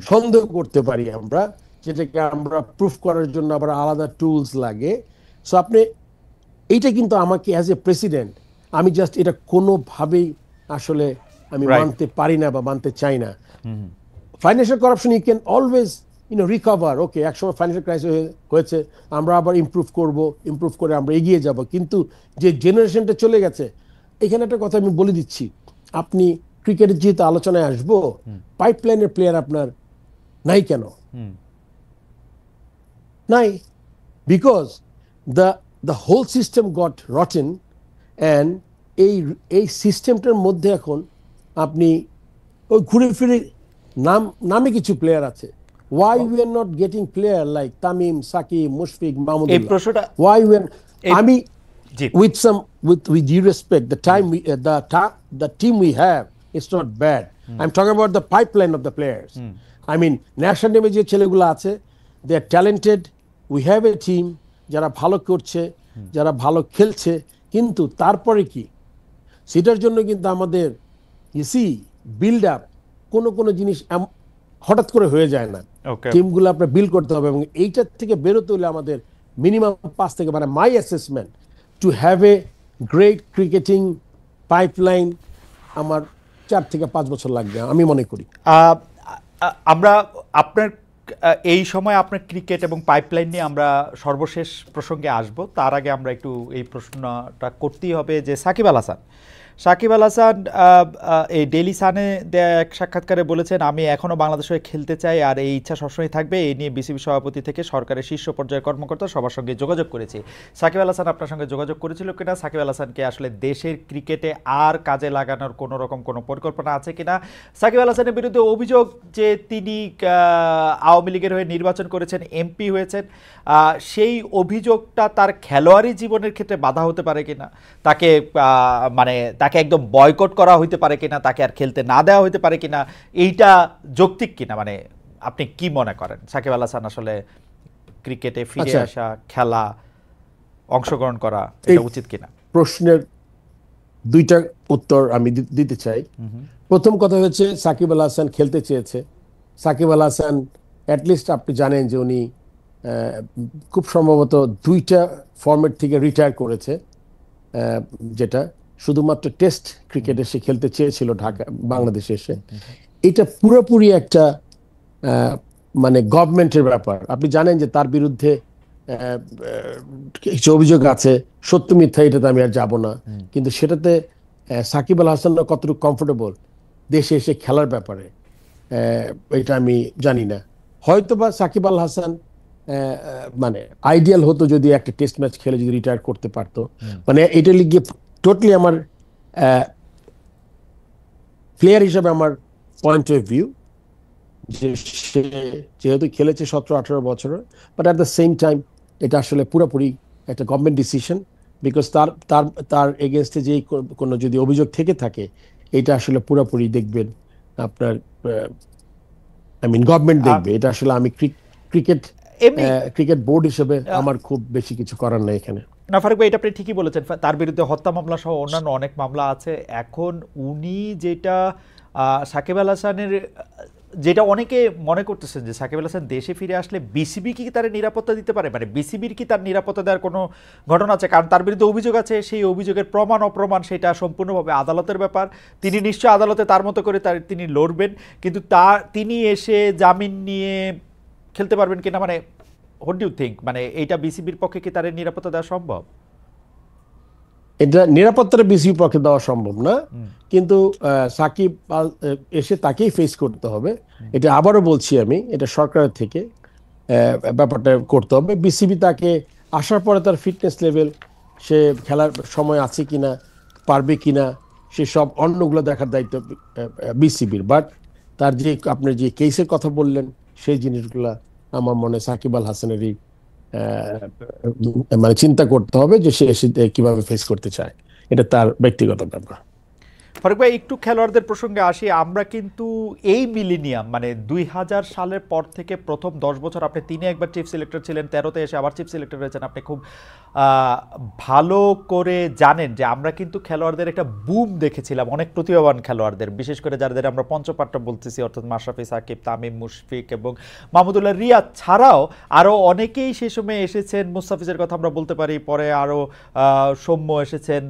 সন্দেহ করতে পারি আমরা, যেটাকে আমরা প্রুফ করার জন্য আবার আলাদা টুলস লাগে। সো আপনি এইটা কিন্তু আমাকে অ্যাজ এ প্রেসিডেন্ট, আমি জাস্ট এটা কোনোভাবেই আসলে আমি মানতে পারি না বা মানতে চাই না। Financial corruption you can always recover, okay, একসময় ফাইন্যান্সিয়াল ক্রাইসিস হয়েছে, আমরা আবার ইমপ্রুভ করে আমরা এগিয়ে যাব, কিন্তু যে জেনারেশনটা চলে গেছে, এখানে একটা কথা আমি বলে দিচ্ছি, আপনি ক্রিকেটের যেহেতু আলোচনায় আসবো, পাইপলাইনের প্লেয়ার আপনার নাই কেন? নাই, because the whole system got rotten, and এই সিস্টেমটার মধ্যে এখন আপনি ওই ঘুরে ফিরে নামে কিছু প্লেয়ার আছে। Why we are not getting player like Tamim, Saqib, Mushfiq, Mahmudullah? Why we are, I mean, with due respect, the time the team we have is not bad. I'm talking about the pipeline of the players. I mean, national team যে ছেলেগুলো আছে, they are talented. We have a team যারা ভালো করছে, যারা ভালো খেলছে, কিন্তু তারপরে কি, সেটার জন্য কিন্তু আমাদের বিল্ড আপ কোনো জিনিস হঠাৎ করে হয়ে যায় না। টিমগুলো আপনার বিল্ড করতে হবে, এবং এইটার থেকে বেরোতে হলে আমাদের মিনিমাম 5 থেকে, মানে মাই assessment, to have a great cricketing pipeline আমার 4 থেকে 5 বছর লাগবে আমি মনে করি। আমরা আপনার এই সময় আপনার ক্রিকেট এবং পাইপলাইন নিয়ে আমরা সর্বশেষ প্রসঙ্গে আসব, তার আগে আমরা একটু এই প্রশ্নটা করতেই হবে যে সাকিব আল হাসান এই ডেইলি সানে দেয়া এক সাক্ষাৎকারে বলেছেন, আমি এখনও বাংলাদেশ হয়ে খেলতে চাই, আর এই ইচ্ছা সবসময় থাকবে। এই নিয়ে বিসিবি সভাপতি থেকে সরকারের শীর্ষ পর্যায়ের কর্মকর্তা সবার সঙ্গে যোগাযোগ করেছি। সাকিব আল হাসান আপনার সঙ্গে যোগাযোগ করেছিল কিনা? সাকিব আল হাসানকে আসলে দেশের ক্রিকেটে আর কাজে লাগানোর কোনো রকম কোনো পরিকল্পনা আছে কিনা? সাকিব আল হাসানের বিরুদ্ধে অভিযোগ যে তিনি আওয়ামী লীগের হয়ে নির্বাচন করেছেন, এমপি হয়েছেন, সেই অভিযোগটা তার খেলোয়াড়ি জীবনের ক্ষেত্রে বাধা হতে পারে কিনা? তাকে তাকে একদম বয়কট করা হইতে পারে কিনা? তাকে আর খেলতে না দেওয়া হইতে পারে কিনা? এইটা যৌক্তিক কিনা? মানে আপনি কি মনে করেন সাকিব আল হাসান আসলে ক্রিকেটে ফিরে আসা, খেলা, অংশগ্রহণ করা এটা উচিত কিনা? প্রশ্নের 2টা উত্তর আমি দিতে চাই। প্রথম কথা হচ্ছে, সাকিব আল হাসান খেলতে চেয়েছে। সাকিব আল হাসান অ্যাটলিস্ট আপনি জানেন যে উনি খুব সম্ভবত 2টা ফরম্যাট থেকে রিটায়ার করেছে, যেটা শুধুমাত্র টেস্ট ক্রিকেটে সে খেলতে চেয়েছিল ঢাকা বাংলাদেশে এসে। এটা পুরোপুরি একটা মানে গভর্নমেন্টের ব্যাপার। আপনি জানেন যে তার বিরুদ্ধে কিছু অভিযোগ আছে, সত্য মিথ্যা এটাতে আমি আর যাব না, কিন্তু সেটাতে সাকিব আল হাসানরা কতটুকু কমফোর্টেবল দেশে এসে খেলার ব্যাপারে এটা আমি জানি না। হয়তোবা সাকিব আল হাসান মানে আইডিয়াল হতো যদি একটা টেস্ট ম্যাচ খেলে যদি রিটায়ার করতে পারতো। মানে এটা লিগে টোটালি আমার প্লেয়ার হিসাবে আমার পয়েন্ট অফ ভিউ, যে সে যেহেতু খেলেছে 17-18 বছরে, but at the same time এটা আসলে পুরোপুরি একটা গভর্নমেন্ট ডিসিশন, বিকজ তার এগেনস্টে যে কোনো যদি অভিযোগ থেকে থাকে, এটা আসলে পুরোপুরি দেখবেন আপনার গভর্নমেন্ট দেখবে। এটা আসলে আমি ক্রিকেট বোর্ড হিসেবে আমার খুব বেশি কিছু করার নেই এখানে। না ফারুক ভাই, এটা আপনি ঠিকই বলেছেন, তার বিরুদ্ধে হত্যা মামলা সহ অন্যান্য অনেক মামলা আছে। এখন উনি যেটা সাকিব আল হাসানের, যেটা অনেকে মনে করতেছেন যে সাকিব আল হাসান দেশে ফিরে আসলে বিসিবি কি তার নিরাপত্তা দিতে পারে, মানে বিসিবির কি তার নিরাপত্তা দেওয়ার কোনো ঘটনা আছে? কারণ তার বিরুদ্ধে অভিযোগ আছে, সেই অভিযোগের প্রমাণ অপ্রমাণ সেটা সম্পূর্ণভাবে আদালতের ব্যাপার। তিনি নিশ্চয় আদালতে তার মতো করে তিনি লড়বেন, কিন্তু তিনি এসে জামিন নিয়ে খেলতে পারবেন কিনা, মানে হোয়াট ডু ইউ থিংক, মানে এইটা বিসিবির পক্ষে কি তার নিরাপত্তা দেওয়া সম্ভব? এটা নিরাপত্তার বিসিবির পক্ষে দেওয়া সম্ভব না, কিন্তু সাকিব এসে তাকেই ফেস করতে হবে। এটা আবারও বলছি আমি, এটা সরকারের থেকে ব্যাপারটা করতে হবে। বিসিবি তাকে আসার পরে তার ফিটনেস লেভেল, সে খেলার সময় আছে কিনা, পারবে কিনা, সে সব অন্যগুলো দেখার দায়িত্ব বিসিবির। বাট তার যে আপনি যে কেসের কথা বললেন, সেই জিনিসগুলা আমার মনে সাকিব আল হাসানেরই মানে চিন্তা করতে হবে যে সে এসে কিভাবে ফেস করতে চায়, এটা তার ব্যক্তিগত ব্যাপার। ফারুক ভাই, একটু খেলোয়াড়দের প্রসঙ্গে আসি। আমরা কিন্তু এই মিলিনিয়াম মানে 2000 সালের পর থেকে প্রথম 10 বছর আপনি 3 একবার চিফ সিলেক্টর ছিলেন, 13তে এসে আবার চিফ সিলেক্টর হয়েছেন, আপনি খুব ভালো করে জানেন যে আমরা কিন্তু খেলোয়াড়দের একটা বুম দেখেছিলাম, অনেক প্রতিভাবান খেলোয়াড়দের, বিশেষ করে যাদের আমরা পঞ্চপাট্টা বলতেছি, অর্থাৎ মাশরাফি, সাকিব, তামিম, মুশফিক এবং মাহমুদুল্লাহ রিয়াদ ছাড়াও আরও অনেকেই সে সময় এসেছেন। মুস্তাফিজের কথা আমরা বলতে পারি, পরে আরও সৌম্য এসেছেন,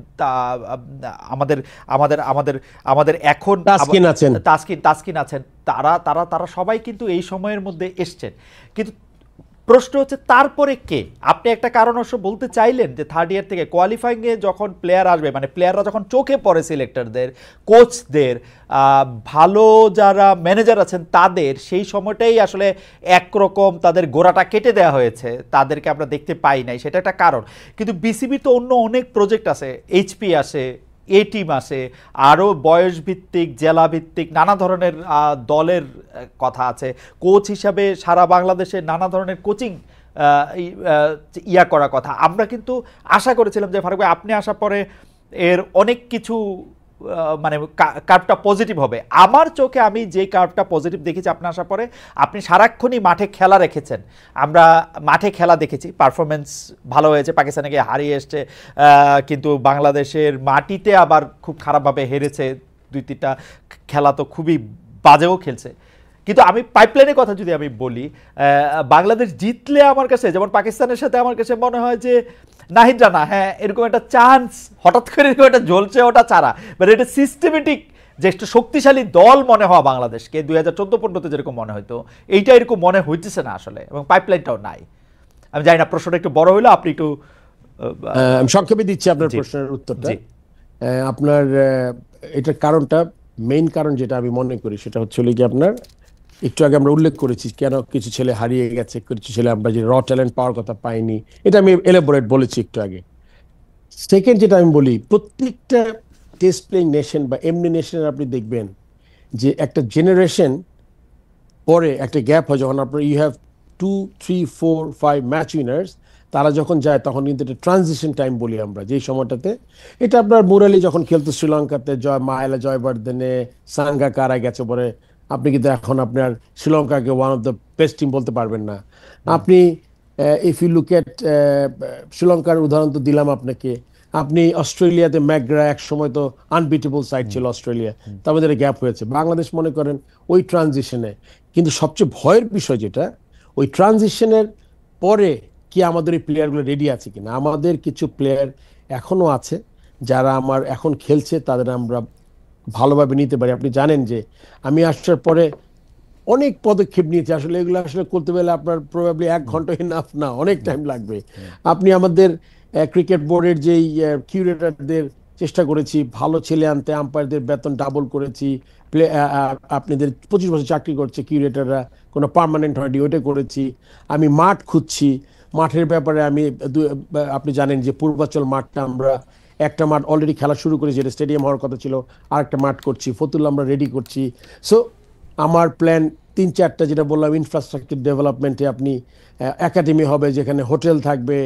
আমাদের আমাদের আমাদের আমাদের এখন তাসকিন আছেন, তারা তারা তারা সবাই কিন্তু এই সময়ের মধ্যে এসছেন। কিন্তু প্রশ্ন হচ্ছে তারপরে কে? আপনি একটা কারণ অবশ্য বলতে চাইলেন যে থার্ড ইয়ার থেকে কোয়ালিফাইংয়ে যখন প্লেয়ার আসবে, মানে প্লেয়াররা যখন চোখে পড়ে সিলেক্টরদের, কোচদের, ভালো যারা ম্যানেজার আছেন তাদের, সেই সময়টাই আসলে একরকম তাদের গোড়াটা কেটে দেওয়া হয়েছে, তাদেরকে আমরা দেখতে পাই নাই, সেটা একটা কারণ। কিন্তু বিসিবির তো অন্য অনেক প্রজেক্ট আছে, এইচপি আসে, এ টিম আসে, আরও বয়সভিত্তিক, জেলাভিত্তিক নানা ধরনের দলের কথা আছে। কোচ হিসাবে সারা বাংলাদেশে নানা ধরনের কোচিং করা কথা। আমরা কিন্তু আশা করেছিলাম যে ফারুক ভাই আপনি আসার পরে এর অনেক কিছু মানে কার্ভটা পজিটিভ হবে। আমার চোখে আমি যে কার্ভটা পজিটিভ দেখেছি আপনি আসার পরে, আপনি সারাক্ষণই মাঠে খেলা রেখেছেন, আমরা মাঠে খেলা দেখেছি, পারফরমেন্স ভালো হয়েছে, পাকিস্তানে গিয়ে হারিয়ে এসছে, কিন্তু বাংলাদেশের মাটিতে আবার খুব খারাপভাবে হেরেছে, 2-3টা খেলা তো খুবই বাজেও খেলছে। কিন্তু আমি পাইপলাইনের কথা যদি আমি বলি, বাংলাদেশ জিতলে আমার কাছে, যেমন পাকিস্তানের সাথে, আমার কাছে মনে হয় যে নাহিদ রানা, হ্যাঁ এরকম একটা চান্স হঠাৎ করে এরকম একটা জ্বলছে, ওটা ছাড়া মানে এটা সিস্টেমেটিক যে একটা শক্তিশালী দল মনে হওয়া বাংলাদেশকে 2014-15 যেরকম মনে হয়তো, এইটা এরকম মনে হইতেছে না আসলে, এবং পাইপলাইনটাও নাই। আমি জানি না, প্রশ্নটা একটু বড় হইলো, আপনি একটু সংক্ষেপে দিচ্ছি আপনার প্রশ্নের উত্তরটা। আপনার এটার কারণটা, মেইন কারণ যেটা আমি মনে করি সেটা হচ্ছে কি, আপনার একটু আগে আমরা উল্লেখ করেছি কেন কিছু ছেলে হারিয়ে গেছে, কিছু ছেলে আমরা যে র ট্যালেন্ট পাওয়ার কথা পাইনি, এটা আমি এলাবোরেট বলেছি একটু আগে। সেকেন্ড যেটা আমি বলি, প্রত্যেকটা টেস্ট প্লেইং নেশন বা এমনি নেশনের আপনি দেখবেন যে একটা জেনারেশন পরে একটা গ্যাপ হয়, যখন আপনার ইউ হ্যাভ 2, 3, 4, 5 ম্যাচ উইনার্স, তারা যখন যায় তখন কিন্তু একটা ট্রানজিশন টাইম বলি আমরা যেই সময়টাতে। এটা আপনার মুরালি যখন খেলতো শ্রীলঙ্কাতে, মাহেলা জয়বর্ধনে, সাঙ্গাকারা গেছে পরে, আপনি কিন্তু এখন আপনার শ্রীলঙ্কাকে one of the best team বলতে পারবেন না। আপনি ইফ ইউ লুক এট শ্রীলঙ্কার উদাহরণ তো দিলাম আপনাকে, আপনি অস্ট্রেলিয়াতে ম্যাকগ্রা এক সময় তো আনবিটেবল সাইড ছিল অস্ট্রেলিয়া, তার মধ্যে গ্যাপ হয়েছে। বাংলাদেশ মনে করেন ওই ট্রানজিশনে, কিন্তু সবচেয়ে ভয়ের বিষয় যেটা, ওই ট্রানজিশনের পরে কি আমাদের এই প্লেয়ারগুলো রেডি আছে কিনা। আমাদের কিছু প্লেয়ার এখনো আছে যারা আমার এখন খেলছে, তাদের আমরা ভালোভাবে নিতে পারি। আপনি জানেন যে আমি আসার পরে অনেক পদক্ষেপ নিয়েছি, আসলে এগুলো আসলে করতে গেলে আপনার প্রবাবলি 1 ঘন্টা ইনাফ না, অনেক টাইম লাগবে। আপনি আমাদের ক্রিকেট বোর্ডের যেই কিউরেটরদের চেষ্টা করেছি ভালো ছেলে আনতে, আম্পায়ারদের বেতন ডাবল করেছি, আপনাদের 25 বছর চাকরি করছে কিউরেটররা, কোনো পার্মানেন্ট হয়নি, ওইটা করেছি। আমি মাঠ খুঁজছি, মাঠের ব্যাপারে আমি আপনি জানেন যে পূর্বাচল মাঠটা আমরা একটা মাঠ অলরেডি খেলা শুরু করেছি, এটা স্টেডিয়াম হওয়ার কথা ছিল, আর একটা মাঠ করছি, ফতুল্লা আমরা রেডি করছি। সো আমার প্ল্যান 3-4টা যেটা বললাম, ইনফ্রাস্ট্রাকচার ডেভেলপমেন্টে আপনি একাডেমি হবে যেখানে হোটেল থাকবে,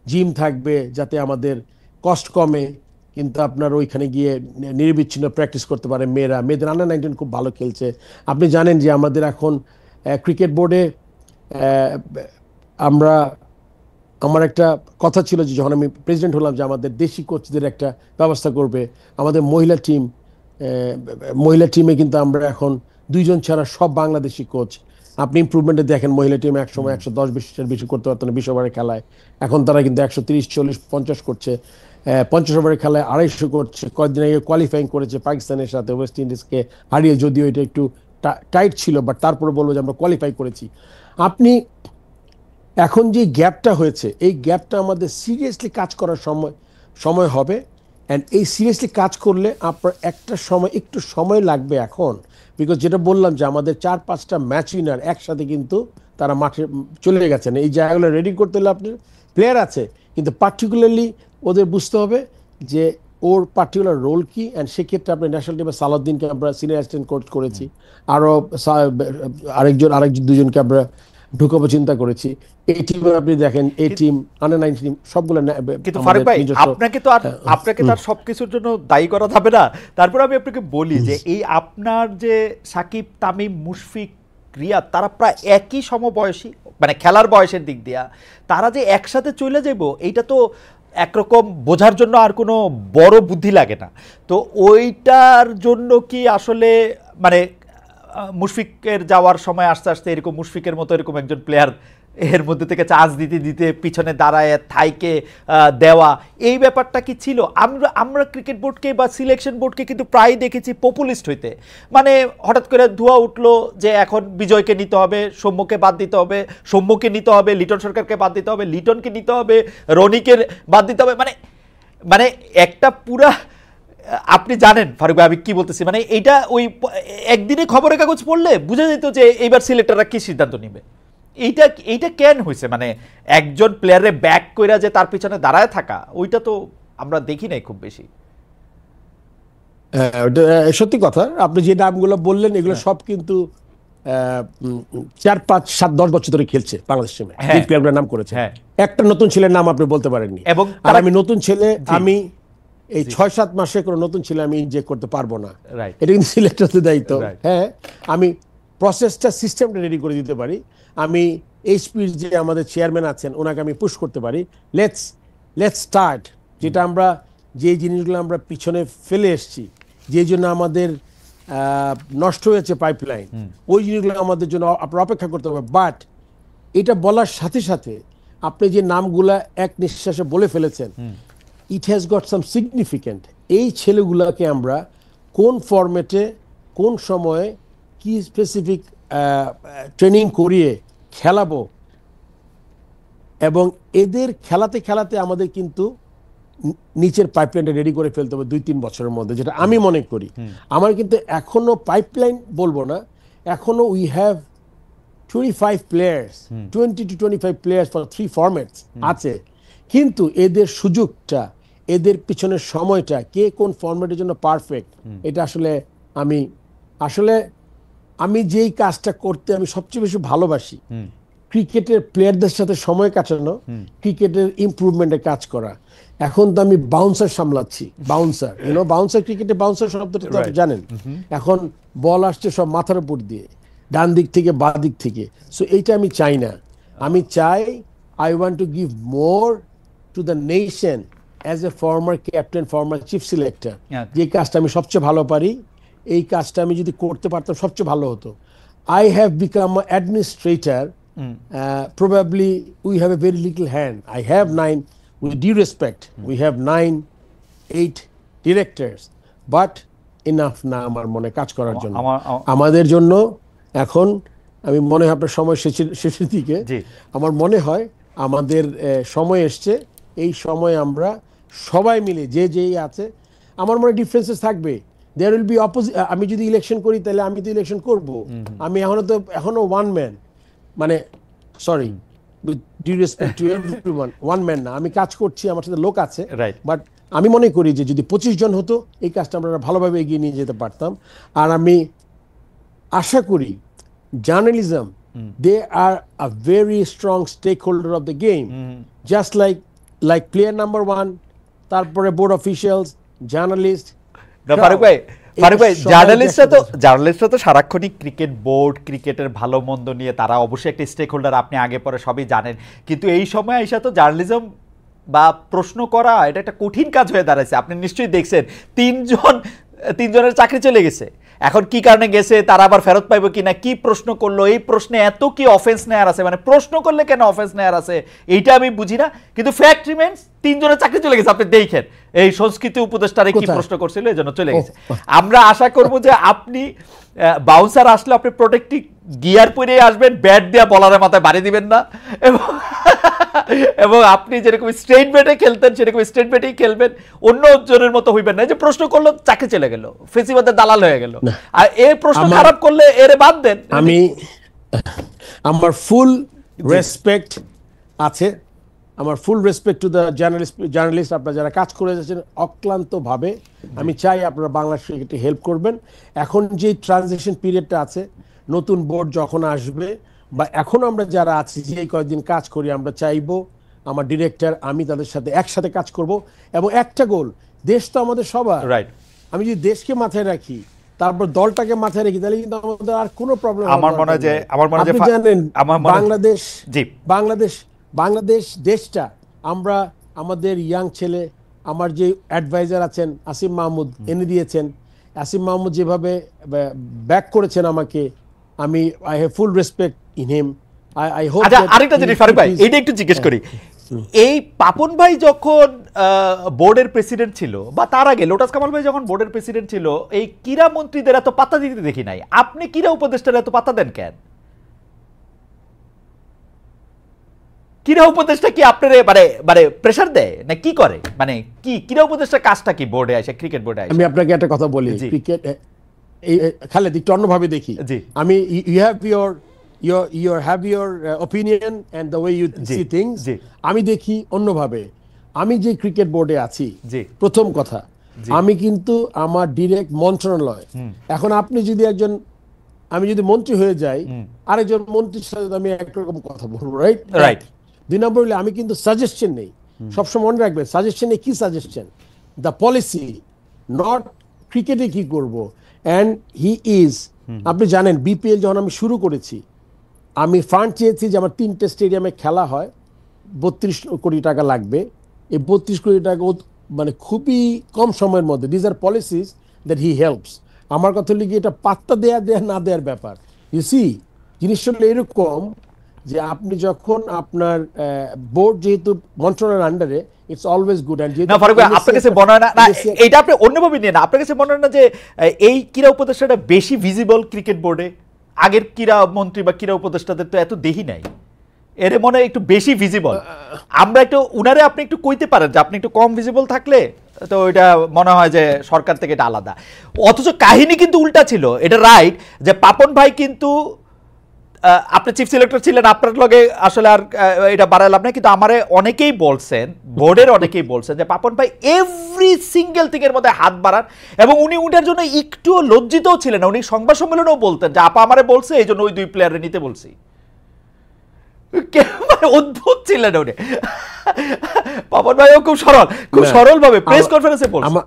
জিম থাকবে, যাতে আমাদের কস্ট কমে, কিন্তু আপনার ওইখানে গিয়ে নিরবিচ্ছিন্ন প্র্যাকটিস করতে পারে মেয়েরা। মেয়েদের আন্ডার-19 খুব ভালো খেলছে। আপনি জানেন যে আমাদের এখন ক্রিকেট বোর্ডে আমার একটা কথা ছিল যে যখন আমি প্রেসিডেন্ট হলাম, যে আমাদের দেশি কোচদের একটা ব্যবস্থা করবে। আমাদের মহিলা টিমে কিন্তু আমরা এখন 2 জন ছাড়া সব বাংলাদেশি কোচ। আপনি ইমপ্রুভমেন্টে দেখেন, মহিলা টিম একসময় 110 বেশি করতে পারতো না 20 ওভারের খেলায়, এখন তারা কিন্তু 130, 40, 50 করছে। 50 ওভারের খেলায় 250 করছে। কয়েকদিন আগে কোয়ালিফাইং করেছে পাকিস্তানের সাথে, ওয়েস্ট ইন্ডিজকে হারিয়ে, যদিও এটা একটু টাইট ছিল, বাট তারপরে বলবো যে আমরা কোয়ালিফাই করেছি। আপনি এখন যে গ্যাপটা হয়েছে, এই গ্যাপটা আমাদের সিরিয়াসলি কাজ করার সময় হবে। অ্যান্ড এই সিরিয়াসলি কাজ করলে আপনার একটা সময় একটু সময় লাগবে এখন, বিকজ যেটা বললাম যে আমাদের 4-5টা ম্যাচ উইনার একসাথে কিন্তু তারা মাঠে চলে গেছেন। এই জায়গাগুলো রেডি করতে হলে আপনার প্লেয়ার আছে, কিন্তু পার্টিকুলারলি ওদের বুঝতে হবে যে ওর পার্টিকুলার রোল কি। অ্যান্ড সেক্ষেত্রে আপনি ন্যাশনাল টিমে সালাউদ্দিনকে আমরা সিনিয়র অ্যাসিস্ট্যান্ট কোচ করেছি, আরও আরেক দুজনকে আমরা ঢুকাবো চিন্তা করেছি। এই টিমে আপনি দেখেন, এই টিম আন্ডার 19 টিম সবগুলো। কিন্তু ফারুক ভাই, আপনাকে তো আর সবকিছুর জন্য দায়ী করা যাবে না। তারপর আমি আপনাকে বলি যে এই আপনার যে সাকিব, তামিম, মুশফিক, রিয়াদ, তারা প্রায় একই সমবয়সী, মানে খেলার বয়সের দিক দিয়া তারা যে একসাথে চলে যাব, এইটা তো একরকম বোঝার জন্য আর কোনো বড় বুদ্ধি লাগে না। তো ওইটার জন্য কি আসলে মানে মুশফিকের যাওয়ার সময় আস্তে আস্তে এরকম মুশফিকের মতো এরকম একজন প্লেয়ার এর মধ্যে থেকে চার্জ দিতে দিতে পিছনে দাঁড়ায় থাইকে দেওয়া, এই ব্যাপারটা কি ছিল? আমরা ক্রিকেট বোর্ডকে বা সিলেকশন বোর্ডকে কিন্তু প্রায় দেখেছি পপুলিস্ট হইতে, মানে হঠাৎ করে ধোয়া উঠলো যে এখন বিজয়কে নিতে হবে, সৌম্যকে বাদ দিতে হবে, সৌম্যকে নিতে হবে, লিটন সরকারকে বাদ দিতে হবে, লিটনকে নিতে হবে, রনিকে বাদ দিতে হবে, মানে মানে একটা পুরা, আপনি জানেন ফারুক ভাই আমি কি বলতেছি, মানে এইটা ওই একদিনে খবরের কাগজ পড়লে বুঝা যেত যে এইবার সিলেক্টররা কি সিদ্ধান্ত নিবে। এইটা কেন হয়েছে? মানে একজন প্লেয়ারে ব্যাক কইরা যে তার পিছনে দাঁড়ায় থাকা, ওইটা তো আমরা দেখি নাই খুব বেশি। সত্যি কথা, আপনি যে নামগুলো বললেন এগুলো সব কিন্তু 4, 5, 7, 10 বছর ধরে খেলছে বাংলাদেশ টিমে, এই প্লেয়ারগুলোর নাম করেছে। একটা নতুন ছেলের নাম আপনি বলতে পারেননি। এবং আর আমি নতুন ছেলে, আমি এই 6-7 মাসে কোনো নতুন ছেলে আমি ইনজেক্ট করতে পারবো না, এটা কিন্তু সিলেক্টরদের দায়িত্ব। হ্যাঁ, আমি প্রসেসটা সিস্টেমটা রেডি করে দিতে পারি। আমি এইচপির যে আমাদের চেয়ারম্যান আছেন ওনাকে আমি পুশ করতে পারি, লেটস স্টার্ট। যেটা আমরা যে জিনিসগুলো আমরা পিছনে ফেলে এসেছি, যে জন্য আমাদের নষ্ট হয়েছে পাইপলাইন, ওই জিনিসগুলো আমাদের জন্য আপনার অপেক্ষা করতে হবে। বাট এটা বলার সাথে সাথে আপনি যে নামগুলা এক নিঃশ্বাসে বলে ফেলেছেন, it has got some significant. এই ছেলেগুলোকে আমরা কোন ফরম্যাটে, কোন সময়ে, কি স্পেসিফিক ট্রেনিং করিয়ে খেলাবো, এবং এদের খেলাতে খেলাতে আমাদের কিন্তু নিচের পাইপলাইনটা রেডি করে ফেলতে হবে 2-3 বছরের মধ্যে, যেটা আমি মনে করি। আমার কিন্তু এখনো পাইপলাইন বলবো না, এখনো we have 25 players, 20 to 25 players for 3 formats আছে। কিন্তু এদের সুযোগটা, এদের পিছনের সময়টা, কে কোন ফরম্যাটের জন্য পারফেক্ট, এটা আসলে আমি যেই কাজটা করতে আমি সবচেয়ে বেশি ভালোবাসি, ক্রিকেটের প্লেয়ারদের সাথে সময় কাটানো, ক্রিকেটের ইমপ্রুভমেন্টের কাজ করা। এখন তো আমি বাউন্সার সামলাচ্ছি, বাউন্সার ক্রিকেটে বাউন্সার শব্দটা তো আপনি জানেন। এখন বল আসছে সব মাথার উপর দিয়ে, ডান দিক থেকে বা দিক থেকে। সো এইটা আমি চাই না। আমি চাই, I want to give more to the nation as a former captain, former chief selector. যে কাজটা আমি সবচেয়ে ভালো পারি, এই কাজটা আমি যদি করতে পারতাম সবচেয়ে ভালো হতো। I have become administrator, probably we have a very little hand. I have 9, with due respect, we have 9, 8 directors, but enough না আমার মনে কাজ করার জন্য। আমাদের জন্য এখন আমি মনে হয় আপনার সময় শেষের দিকে, আমার মনে হয় আমাদের সময় এসছে। এই সময় আমরা সবাই মিলে যেই আছে, আমার মনে ডিফারেন্সেস থাকবে। there will be opposite. আমি যদি ইলেকশন করি তাহলে আমি তো ইলেকশন করব, আমি এখনো ওয়ান ম্যান, মানে sorry with due respect to everyone, one man না, আমি কাজ করছি, আমার সাথে লোক আছে। বাট আমি মনে করি যে যদি 25 জন হতো এই কাজটা আমরা ভালোভাবে এগিয়ে নিয়ে যেতে পারতাম। আর আমি আশা করি journalism, they are a very strong stakeholder of the game, just like player number 1, তারপরে বোর্ড অফিসিয়ালস, জার্নালিস্ট। ফারুক ভাই, জার্নালিস্টরা তো সারাক্ষণই ক্রিকেট বোর্ড, ক্রিকেটের ভালো মন্দ নিয়ে তারা অবশ্যই একটা স্টেক হোল্ডার, আপনি আগে পরে সবই জানেন। কিন্তু এই সময় এসে তো জার্নালিজম বা প্রশ্ন করা এটা একটা কঠিন কাজ হয়ে দাঁড়াইছে। আপনি নিশ্চয়ই দেখছেন 3 জনের চাকরি চলে গেছে। এখন কি কারণে গেছে, তারা আবার ফেরত পাইবো কিনা, কি প্রশ্ন করলো, এই প্রশ্নে এত কি অফেন্স নেয়ার আছে, মানে প্রশ্ন করলে কেন অফেন্স নেয়ার আছে, এইটা আমি বুঝি না। কিন্তু ফ্যাক্ট রিমেন্স 3 জনের চাকরি চলে গেছে। আপনি দেখেন এই সংস্কৃতি উপদেষ্টারে কি প্রশ্ন করছিল, এই জন্য চলে গেছে। আমরা আশা করব যে আপনি বাউন্সার আসলে আপনি প্রোটেক্টিভ গিয়ার পরে আসবেন, ব্যাট দিয়ে বলারের মাথায় বাড়ি দিবেন না, এবং আপনি যেরকম স্ট্রেট ব্যাটে খেলতেন সেরকম স্ট্রেট ব্যাটেই খেলবেন, অন্য জনের মতো হইবেন না যে প্রশ্ন করলো চাকরি চলে গেল, ফেসিবাদের দালাল হয়ে গেল। আর এই প্রশ্ন খারাপ করলে এরে বাদ দেন। আমি আমার ফুল রেসপেক্ট আছে, আমার ফুল রেসপেক্ট টু দ্য জার্নালিস্ট, আপনারা যারা কাজ করে যাচ্ছেন অক্লান্ত ভাবে। আমি চাই আপনারা বাংলাদেশ ক্রিকেটে হেল্প করবেন। এখন যে ট্রানজিশন পিরিয়ডটা আছে, নতুন বোর্ড যখন আসবে বা এখন আমরা যারা আছি যে কয়েকদিন কাজ করি, আমরা চাইবো আমার ডিরেক্টর আমি তাদের সাথে একসাথে কাজ করব, এবং একটা গোল, দেশ তো আমাদের সবার। রাইট। আমি যদি দেশকে মাথায় রাখি, তারপর দলটাকে মাথায় রাখি, তাহলে কিন্তু আমাদের আর কোনো প্রবলেম। আমার মনে হয় যে আপনি জানেন বাংলাদেশ দেশটা, আমরা আমাদের ইয়াং ছেলে, আমার যে অ্যাডভাইজার আছেন আসিম মাহমুদ এনে দিয়েছেন, আসিম মাহমুদ যেভাবে ব্যাক করেছেন আমাকে, আমি I have full respect in him. I hope. আচ্ছা, আরেকটা জিনিস ফারুক ভাই, এইটা একটু জিজ্ঞেস করি। এই পাপন ভাই যখন বোর্ডের প্রেসিডেন্ট ছিল, বা তার আগে লোটাস কামাল ভাই যখন বোর্ডের প্রেসিডেন্ট ছিল, এই ক্রীড়া মন্ত্রীদের এত পাত্তা দিতে দেখি নাই। আপনি ক্রীড়া উপদেষ্টার এত পাত্তা দেন কেন? ক্রীড়া উপদেষ্টা কি আপনার মানে প্রেসার দেয় না কি করে, মানে কি ক্রীড়া উপদেষ্টা কাজটা কি বোর্ডে আসে, ক্রিকেট বোর্ডে আসে? আমি আপনাকে একটা কথা বলি, ক্রিকেট খালেদ একটু অন্যভাবে দেখি। আমি you have your opinion and the way you see things. আমি দেখি অন্যভাবে। আমি যে ক্রিকেট বোর্ডে আছি, প্রথম কথা আমি কিন্তু আমার ডিরেক্ট মন্ত্রণালয়। এখন আপনি যদি আমি যদি মন্ত্রী হয়ে যাই, আরেকজন মন্ত্রীর সাথে আমি একরকম কথা বলবো, রাইট? রাইট। 2 নম্বর হলে আমি কিন্তু সাজেশন নেই, সবসময় মনে রাখবেন সাজেশনে কি সাজেশন, দ্য পলিসি, নট ক্রিকেটে কি করব। অ্যান্ড হি ইজ, আপনি জানেন বিপিএল যখন আমি শুরু করেছি, আমি ফান্ড চেয়েছি যে আমার 3টে স্টেডিয়ামে খেলা হয়, 32 কোটি টাকা লাগবে। এই 32 কোটি টাকা মানে খুবই কম সময়ের মধ্যে, these are policies that he helps. আমার কথা হলো কি, এটা পাত্তা দেয়া না দেওয়ার ব্যাপার। ইউ সি, জিনিসটা হলো এরকম যে আপনি যখন আপনার বোর্ড যেহেতু মন্ত্রণালয়ের আন্ডারে, ইটস অলওয়েজ গুড। না ফারুক ভাই, আপনার কাছে মনে হয় না, এটা আপনি অন্যভাবে নিয়ে না, আপনার কাছে মনে হয় না যে এই ক্রীড়া উপদেষ্টাটা বেশি ভিজিবল ক্রিকেট বোর্ডে? আগের ক্রীড়া মন্ত্রী বা ক্রীড়া উপদেষ্টাদের তো এত দেখি নাই, এর মনে হয় একটু বেশি ভিজিবল। আমরা একটু উনারে আপনি একটু কইতে পারেন যে আপনি একটু কম ভিজিবল থাকলে তো এটা মনে হয় যে সরকার থেকে এটা আলাদা। অথচ কাহিনী কিন্তু উল্টা ছিল। এটা রাইট যে পাপন ভাই কিন্তু, আপনি চিফ সিলেক্টর ছিলেন, আপনার লগে আসলে আর এটা বাড়ালাম না, কিন্তু আমারে অনেকেই বলছেন, বোর্ডের অনেকেই বলছেন যে পাপন ভাই এভরি সিঙ্গেল থিংয়ের মধ্যে হাত বাড়ান, এবং উনি উনার জন্য একটুও লজ্জিতও ছিলেন না। উনি সংবাদ সম্মেলনেও বলতেন যে আপা আমারে বলছে, এই জন্য ওই 2 প্লেয়ারে নিতে বলছি। মানে অদ্ভুত ছিলেন উনি। পাপন ভাইও খুব সরল ভাবে প্রেস কনফারেন্সে বলছেন।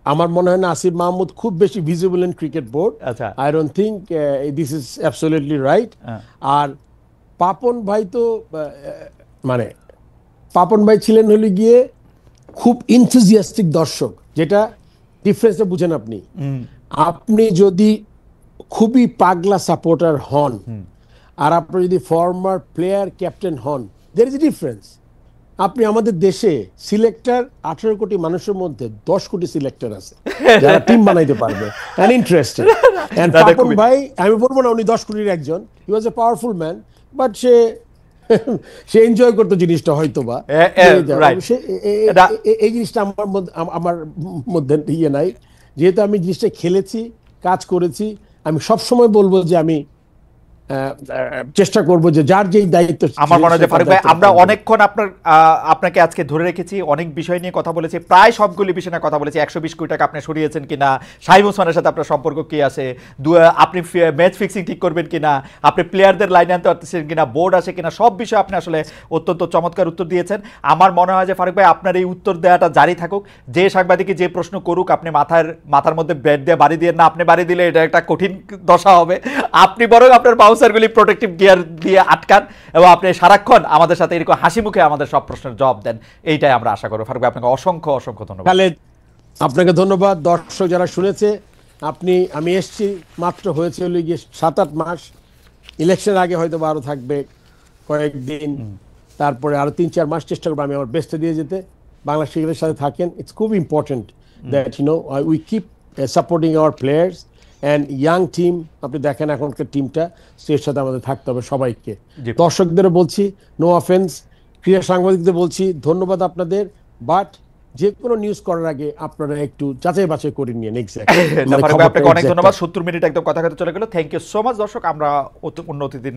আমার মনে হয় না আসিফ মাহমুদ খুব বেশি visible in cricket board. I don't think this is absolutely right. আর পাপন ভাই তো মানে পাপন ভাই ছিলেন হলে গিয়ে খুব ইনথুজিয়াস্টিক দর্শক, যেটা ডিফারেন্সটা বুঝেন আপনি। আপনি যদি খুবই পাগলা সাপোর্টার হন আর আপনি যদি ফর্মার প্লেয়ার ক্যাপ্টেন হন, দের ইজ এ ডিফারেন্স। আপনি আমাদের দেশে সিলেক্টর 18 কোটি মানুষের মধ্যে 10 কোটি সিলেক্টর আছে যারা টিম বানাইতে পারবে এন্ড ইন্টারেস্টেড। এন্ড পাপন ভাই, আমি বলবো না উনি 10 কোটির একজন, he was a powerful man, but সে এনজয় করতো জিনিসটা হয়তো বা। এই জিনিসটা আমার মধ্যে ইয়ে নাই, যেহেতু আমি জিনিসটা খেলেছি, কাজ করেছি। আমি সবসময় বলবো যে আমি চেষ্টা করব যে যার যেই দায়িত্ব। আমার মনে হয় ফারুক ভাই, আমরা অনেকক্ষণ আপনাকে আজকে ধরে রেখেছি, অনেক বিষয় নিয়ে কথা বলেছি, প্রায় সবগুলি বিষয় নিয়ে কথা বলেছি। 120 কোটি টাকা আপনি সরিয়েছেন কিনা, শাহিব ওসমানের সাথে আপনার সম্পর্ক কি আছে, আপনি ম্যাচ ফিক্সিং ঠিক করবেন কিনা, আপনি প্লেয়ারদের লাইনে আনতে পারতেছেন কিনা, বোর্ড আছে কিনা, সব বিষয়ে আপনি আসলে অত্যন্ত চমৎকার উত্তর দিয়েছেন। আমার মনে হয় যে ফারুক ভাই, আপনার এই উত্তর দেওয়াটা জারি থাকুক। যে সাংবাদিককে যে প্রশ্ন করুক, আপনি মাথার মধ্যে ব্যাট দিয়ে বাড়ি দিয়ে না, আপনি বাড়ি দিলে এটা একটা কঠিন দশা হবে। আপনি বরং আপনার বাউন্সারগুলি প্রোটেক্টিভ গিয়ার দিয়ে আটকান, এবং আপনি সারাক্ষণ আমাদের সাথে এরকম হাসি মুখে আমাদের সব প্রশ্নের জবাব দেন, এইটাই আমরা আশা করব। ফারুক ভাই, আপনাকে অসংখ্য ধন্যবাদ। আপনাকে ধন্যবাদ। দর্শক যারা শুনেছে, আমি এসছি মাত্র হয়েছে হলো গিয়ে 7-8 মাস, ইলেকশন আগে হয়তো আরো থাকবে কয়েকদিন, তারপরে আরো 3-4 মাস চেষ্টা করবো আমি আমার বেস্টে দিয়ে যেতে। বাংলাদেশ ক্রিকেটের সাথে থাকেন, ইটস খুব important that we keep supporting our players and young team. আপনি দেখেন এখনকার টিমটা, এর সাথে আমাদের থাকতে হবে সবাইকে। জি। দর্শকদেরও বলছি নো অফেন্স, ক্রীড়া সাংবাদিকদের বলছি ধন্যবাদ আপনাদের, বাট যে কোনো নিউজ করার আগে আপনারা একটু যাচাই বাছাই করে নিন। ফারুক ভাই আপনাকে অনেক ধন্যবাদ। 70 মিনিট একদম কথা কথা চলে গেল। Thank you so much. দর্শক, আমরা অন্য অতিথির